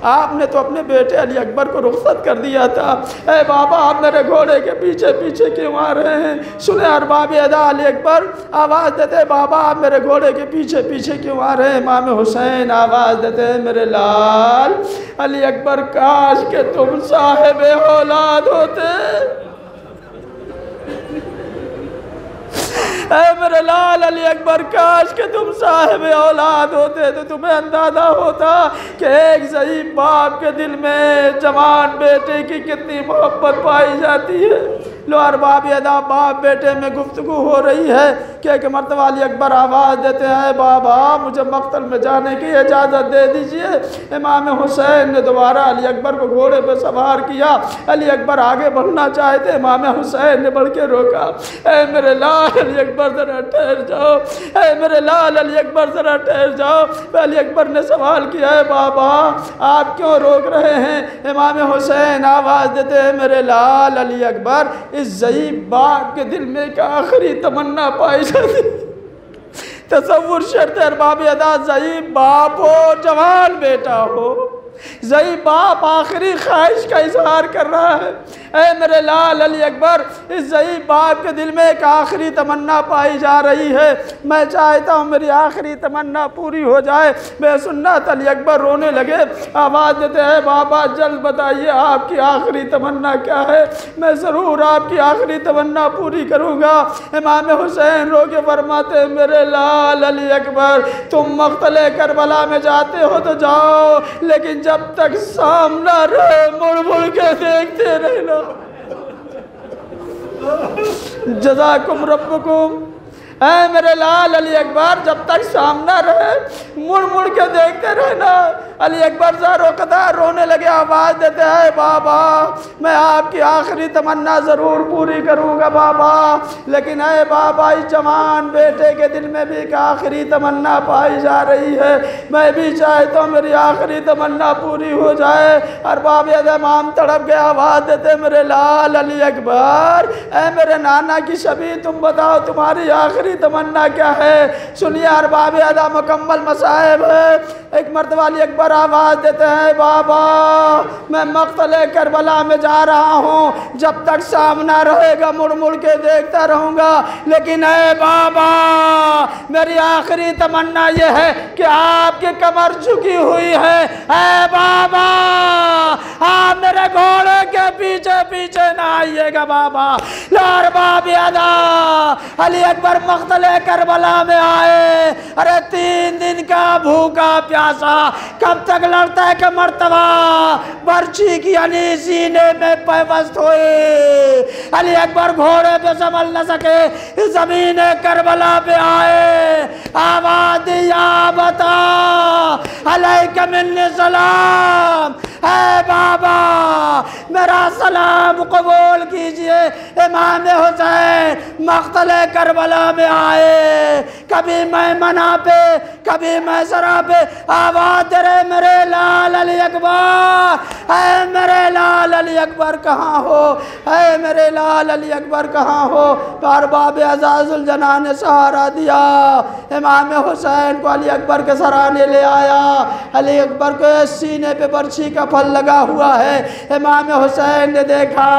आपने तो अपने बेटे अली अकबर को रुखसत कर दिया था, ऐ बाबा आप मेरे घोड़े के पीछे पीछे क्यों आ रहे हैं? सुने अरबाब अदा अली अकबर आवाज़ देते, बाबा आप मेरे घोड़े के पीछे पीछे क्यों आ रहे हैं? इमाम हुसैन आवाज़ देते हैं, मेरे लाल अली अकबर काश के तुम साहिब औलाद होते, ऐ मेरे लाल अली अकबर काश के तुम साहिब औलाद होते तो तुम्हें अंदाज़ा होता कि एक ज़ईफ़ बाप के दिल में जवान बेटे की कितनी मोहब्बत पाई जाती है। लो अरबाब अदा बाप बेटे में गुफ्तगू हो रही है कि एक मरतबा अली अकबर आवाज़ देते हैं, बाबा मुझे मक़तल में जाने की इजाज़त दे दीजिए। इमाम हुसैन ने दोबारा अली अकबर को घोड़े पर सवार किया। अली अकबर आगे बढ़ना चाहते, इमाम हुसैन ने बढ़ के रोका, ऐ मेरे लाल अली अकबर ज़रा ठहर जाओ, ऐ मेरे लाल अली अकबर ज़रा ठहर जाओ। अली अकबर ने सवाल किया, है बाबा आप क्यों रोक रहे हैं? इमाम हुसैन आवाज़ देते हैं, मेरे लाल अली अकबर इस ज़ईफ़ बाप के दिल में एक आखिरी तमन्ना पाई जाती। तसव्वुर शर्त अरबाब अदा, ज़ईफ़ बाप हो, जवान बेटा हो, ज़ईफ़ बाप आखिरी ख्वाहिश का इजहार कर रहा है, ऐ मेरे लाल अली अकबर इस ज़ईफ़ बाप के दिल में एक आखिरी तमन्ना पाई जा रही है, मैं चाहता हूँ मेरी आखिरी तमन्ना पूरी हो जाए। बेसुन्नत अली अकबर रोने लगे, आवाज़ देते हैं, बाबा जल्द बताइए आपकी आखिरी तमन्ना क्या है, मैं ज़रूर आपकी आखिरी तमन्ना पूरी करूँगा। इमाम हुसैन रो के फरमाते, मेरे लाल अली अकबर तुम मक़तल करबला में जाते हो तो जाओ, लेकिन जब तक सामना रहे मुड़ मुड़ के देखते रहना। जज़ाकुम रब्बुकुम, ऐ मेरे लाल अली अकबर जब तक सामना रहे मुड़ मुड़ के देखते रहना। अली अकबर ज़ारो-क़दा रोने लगे, आवाज़ देते हैं, बाबा मैं आपकी आखिरी तमन्ना ज़रूर पूरी करूँगा बाबा, लेकिन ऐ बाबा इस जवान बेटे के दिल में भी एक आखिरी तमन्ना पाई जा रही है, मैं भी चाहता हूँ मेरी आखिरी तमन्ना पूरी हो जाए। अरबाब इमाम तड़प गया, आवाज़ देते, मेरे लाल अली अकबर ऐ मेरे नाना की शबी तुम बताओ तुम्हारी आखिरी तमन्ना क्या है? सुनिए अरबाब अदा मुकम्मल मसाहिब है, एक मरतबा अली अकबर आवाज़ देते हैं, बाबा मैं मक़तल करबला में जा रहा हूँ, जब तक सामना रहेगा मुड़ मुड़ के देखता रहूँगा, लेकिन है बाबा मेरी आखिरी तमन्ना यह है कि आपकी कमर झुकी हुई है बाबा, आप मेरे घोड़े के पीछे पीछे ना आइएगा बाबा। लार बाबी अदा अली अकबर मक़तल करबला में आए। अरे 3 दिन का भूखा प्यासा, कब तक लड़ता है कि मर्तबा बर्छी की अली सीने में पैवस्त हुई। अली अकबर घोड़े पे संभल न सके, ज़मीन करबला पे आए, आवाज़ दिया बता अलैका मिन्नी सलाम, है बाबा मेरा सलाम कबूल कीजिए। इमाम हुसैन मक़तल करबला में आए, कभी मैमना पे कभी मैसरा पे, आवाज़ दे रहे मेरे लाल अली अकबर, है मेरे लाल अली अकबर कहाँ हो, है मेरे लाल अली अकबर कहाँ हो। पर बाब अज़ाज़ुल जना ने सहारा दिया, इमाम हुसैन को अली अकबर के सराहने ले आया। अली अकबर को सीने पे बर्छी का फल लगा हुआ है। इमाम हुसैन ने देखा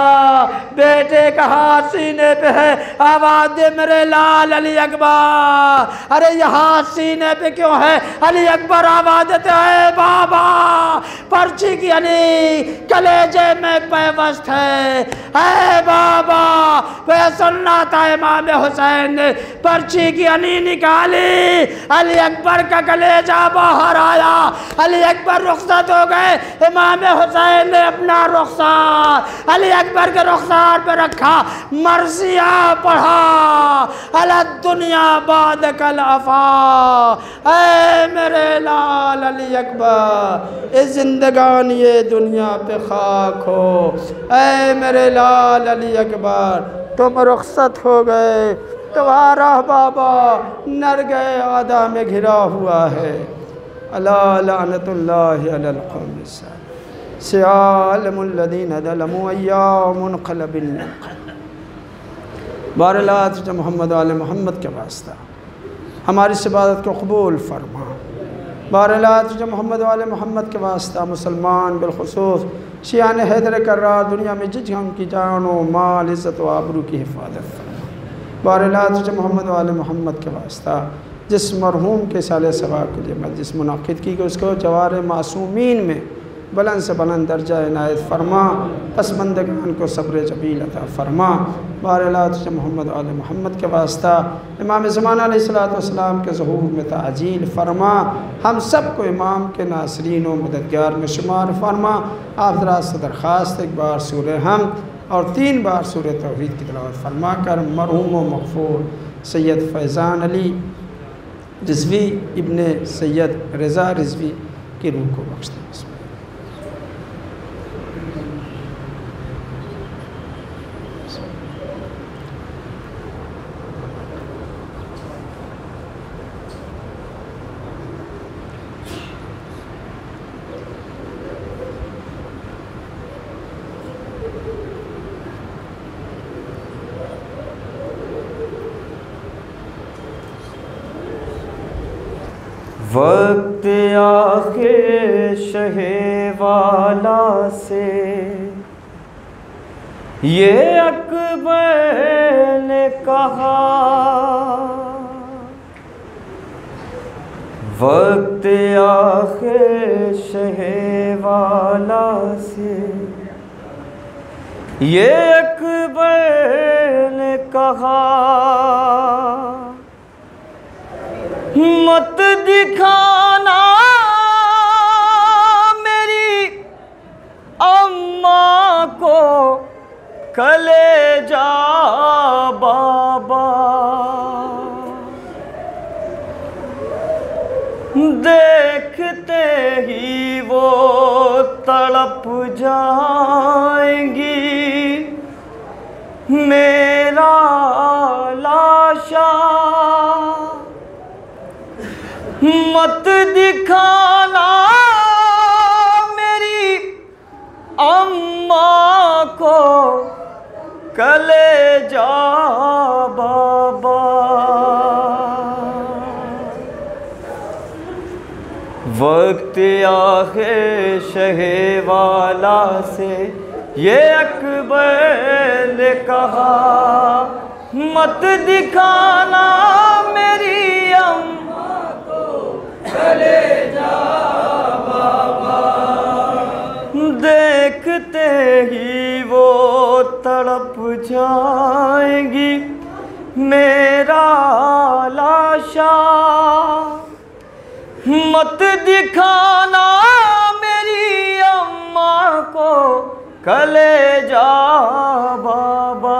बेटे का हाथ सीने पे है, आवाज़ दे मेरे लाल अली अकबर, अरे ये हाथ सीने पे क्यों है। अली अकबर आवाज़ देते हैं, बाबा पर्ची की अली कलेजे में पैवस्त है बाबा। वह सुनना था, इमाम हुसैन ने पर्ची की अली निकाली, अली अकबर का कलेजा बाहर आया। अली अकबर रुखसत हो गए, इमाम हुसैन ने अपना रुखसार अली अकबर के रुखसार पे रखा, मर्सिया पढ़ा, अला दुनिया बाद कल अफा, ऐ मेरे लाल अली अकबर इस जिंदगानी ये दुनिया पे खाक हो, ऐ मेरे लाल अली अकबर तुम रुखसत हो गए, तुम्हारा बाबा नर गए आदा में घिरा हुआ है। अला लानतुल्लाहि अलल कौमि सियालमुल्लज़ीना ज़लमू अय्यामुन क़लबिल बारलात जो मोहम्मद वाले मोहम्मद के वास्ता हमारी इस इबादत को कबूल फरमा। बारलात जो मोहम्मद वाले मोहम्मद के वास्ता मुसलमान बिलखुसूस शियान हैदर कर्रार दुनिया में जिस उनकी जान व माल इज़्ज़त व आबरू की हिफाजत फरमा। बारलात जो मोहम्मद वाले मोहम्मद के वास्ता जिस मरहूम के साले सवाब के लिए मजलिस मुनाक़िद की गई उसको जवार मासूमीन में बुलंद से बुलंद दर्जा इनायत फरमा। पसमंदगान को सब्र जमील अता फरमा। बारलात मोहम्मद आल मोहम्मद के वास्ता इमाम ज़मान अलैहिस्सलाम के ज़हूर में ताजील फरमा। हम सब को इमाम के नासरीन व मददगार में शुमार फरमा। आप ज़रा से दरख्वास्त, एक बार सूरह हमद और 3 बार सूरह तौहीद की तिलावत फरमा कर मरहूम व मग़फ़ूर सैयद फैज़ान अली रिज़वी इब्ने सैयद रज़ा रिज़वी की रूह को बख्श दें। वक्त आखिर शहे वाला से ये अकबर ने कहा, वक्त आखिर शहे वाला से ये अकबर ने कहा, मत दिखाना मेरी अम्मा को कलेजा बाबा, देखते ही वो तड़प जाएंगी मेरा लाशा, मत दिखाना मेरी अम्मा को कलेजा बाबा। वक्त आखिर शहे वाला से ये अकबर ने कहा, मत दिखाना मेरी अम्मा को कलेजा बाबा। देखते ही वो तड़प जाएंगी मेरा लाशा। मत दिखाना मेरी अम्मा को कलेजा बाबा।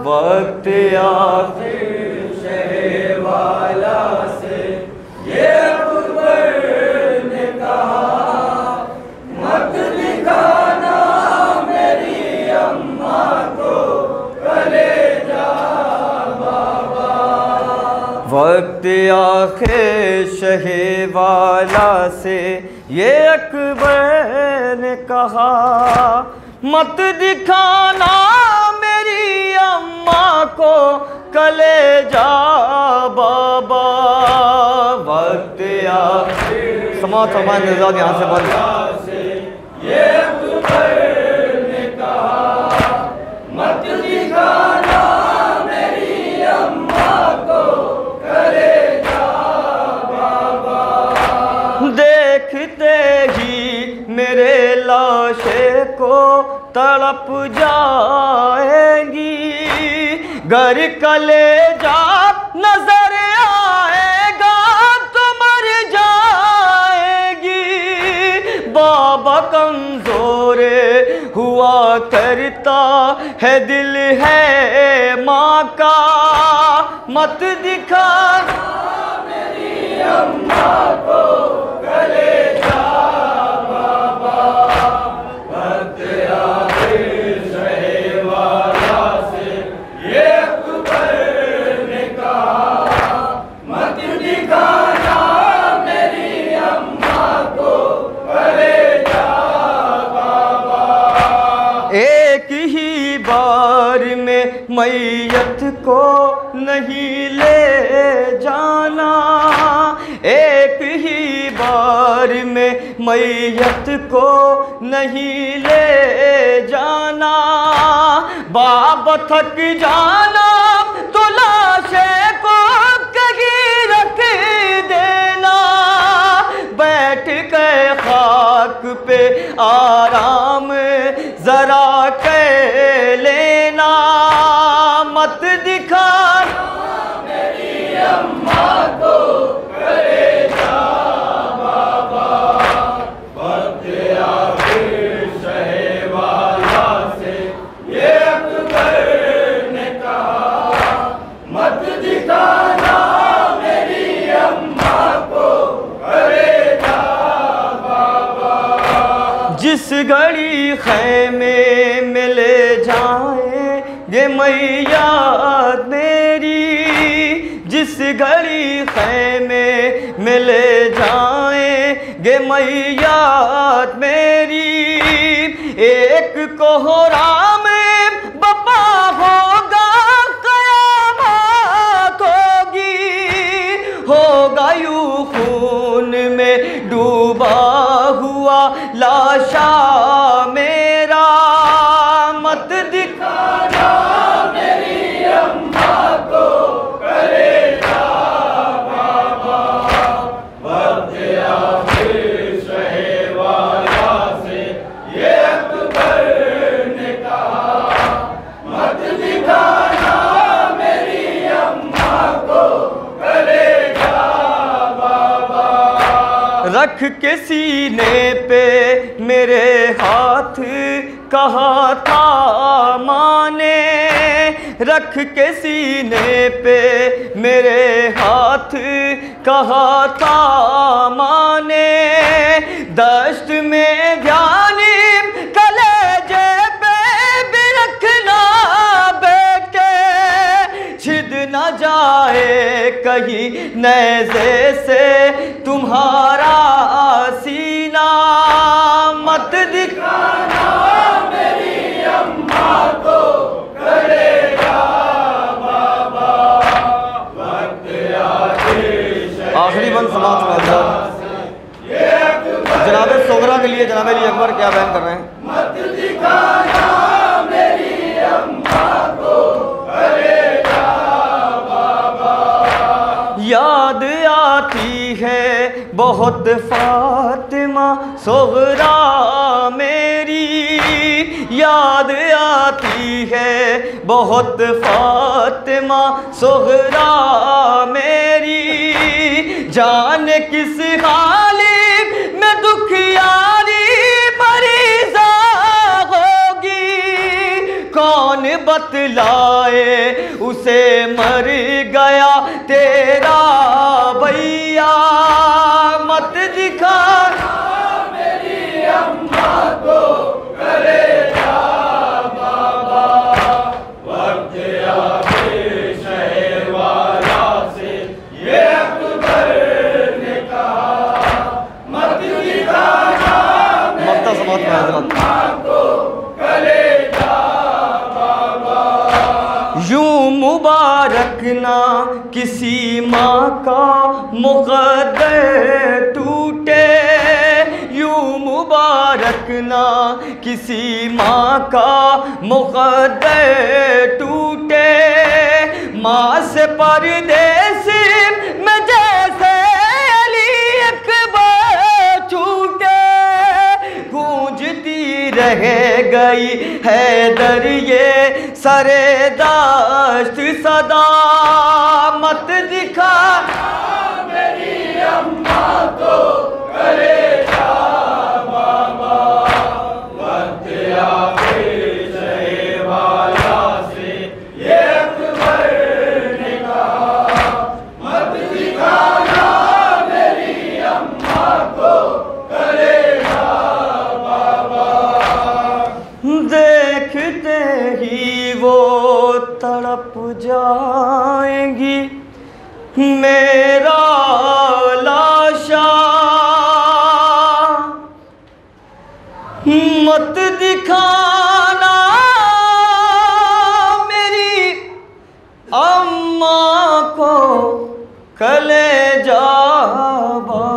वक्त आखिर शहे वाला से ये अकबर ने कहा, मत दिखाना मेरी अम्मा को कलेजा बाबा। वक्त आखिर शहे वाला से ये अकबर ने कहा, मत दिखाना मेरी अम्मा को कलेजा बाबा। वक्त आखिर समात फरमान निज़ाम यहाँ से बंद। ये अकबर ने कहा, मत दिखाना मेरी अम्मा को कलेजा बाबा। देखते ही मेरे लाशे को तड़प जाएगी, घर कलेजा नजर आएगा तो मर जाएगी। बाबा कमजोर हुआ करता है दिल है माँ का, मत दिखाना मेरी अम्मा को कलेजा बाबा। वक्त आखिर शहे वाला से ये अकबर ने कहा, मत दिखाना मेरी अम्मा को कलेजा बाबा। एक ही बार में मैयत को नहीं ले जाना, एक ही बार में मैयत को नहीं ले जाना। बाबा थक जाना तो लाशे को कहीं रख देना, बैठ के खाक पे आराम जरा कर लेना। मत दिखाना मेरी अम्मा को कलेजा बाबा। वक्त आखिर शहे वाला से ये अकबर ने कहा, मत दिखाना मेरी अम्मा को कलेजा बाबा। जिस घड़ी खैमे में ले जाए ये मैया मेरी, जिस घड़ी खैमे में ले जाएंगे मैया मेरी। एक कोहराम बपा होगा कयामत होगी, होगा यूं खून में डूबा हुआ लाशा मेरा। मत दिखाना मेरी अम्मा को कलेजा बाबा। वक्त आखिर शहे वाला से ये अकबर ने कहा, मत दिखाना मेरी अम्मा को कलेजा बाबा। रख के सीने पे मेरे हाथ कहा था माँ ने, रख के सीने पे मेरे हाथ कहा था माँ ने। दश्त में ध्यान कलेजे पे भी रखना बेटे, छिद न जाए कहीं नेज़े से तुम्हारा सीना। मत दिखाना मेरी अम्मा को कलेजा बाबा। वक्त आखिर आखिरी बंद समाप्त हुआ था। के लिए जनाब अली अकबर क्या बयान कर रहे हैं? मत दिखाना मेरी अम्मा को, कलेजा बाबा। याद आती है बहुत फातिमा सुगरा मेरी, याद आती है बहुत फातिमा सुगरा मेरी। जाने किस हालिम में दुखियारी मरीज़ा होगी, कौन बतलाए उसे मर गया तेरा भैया। मत दिखा मेरी अम्मा को, कलेजा बाबा। वक्त आके शहर वाला से ये अकबर ने कहा, मत दिखाना मक्ता समात में हजरत अम्मा को, कलेजा बाबा। यूं मुबारक ना किसी माँ का मुक़द्दर टूटे, यूं मुबारक ना किसी माँ का मुक़द्दर टूटे। माँ से परदेसी में जैसे अली अकबर छूटे, गूंजती रह गई हैदर ये सरे दाश्त सदा। मत दिखा मेरी अम्मा को, कलेजा बाबा। वक्त आके शहर वाला से ये अकबर ने कहा, मत दिखाना मेरी अम्मा को, कलेजा बाबा। देखते ही वो तड़प जाएंगी मेरा लाशा। मत दिखाना मेरी अम्मा को, कलेजा बाबा।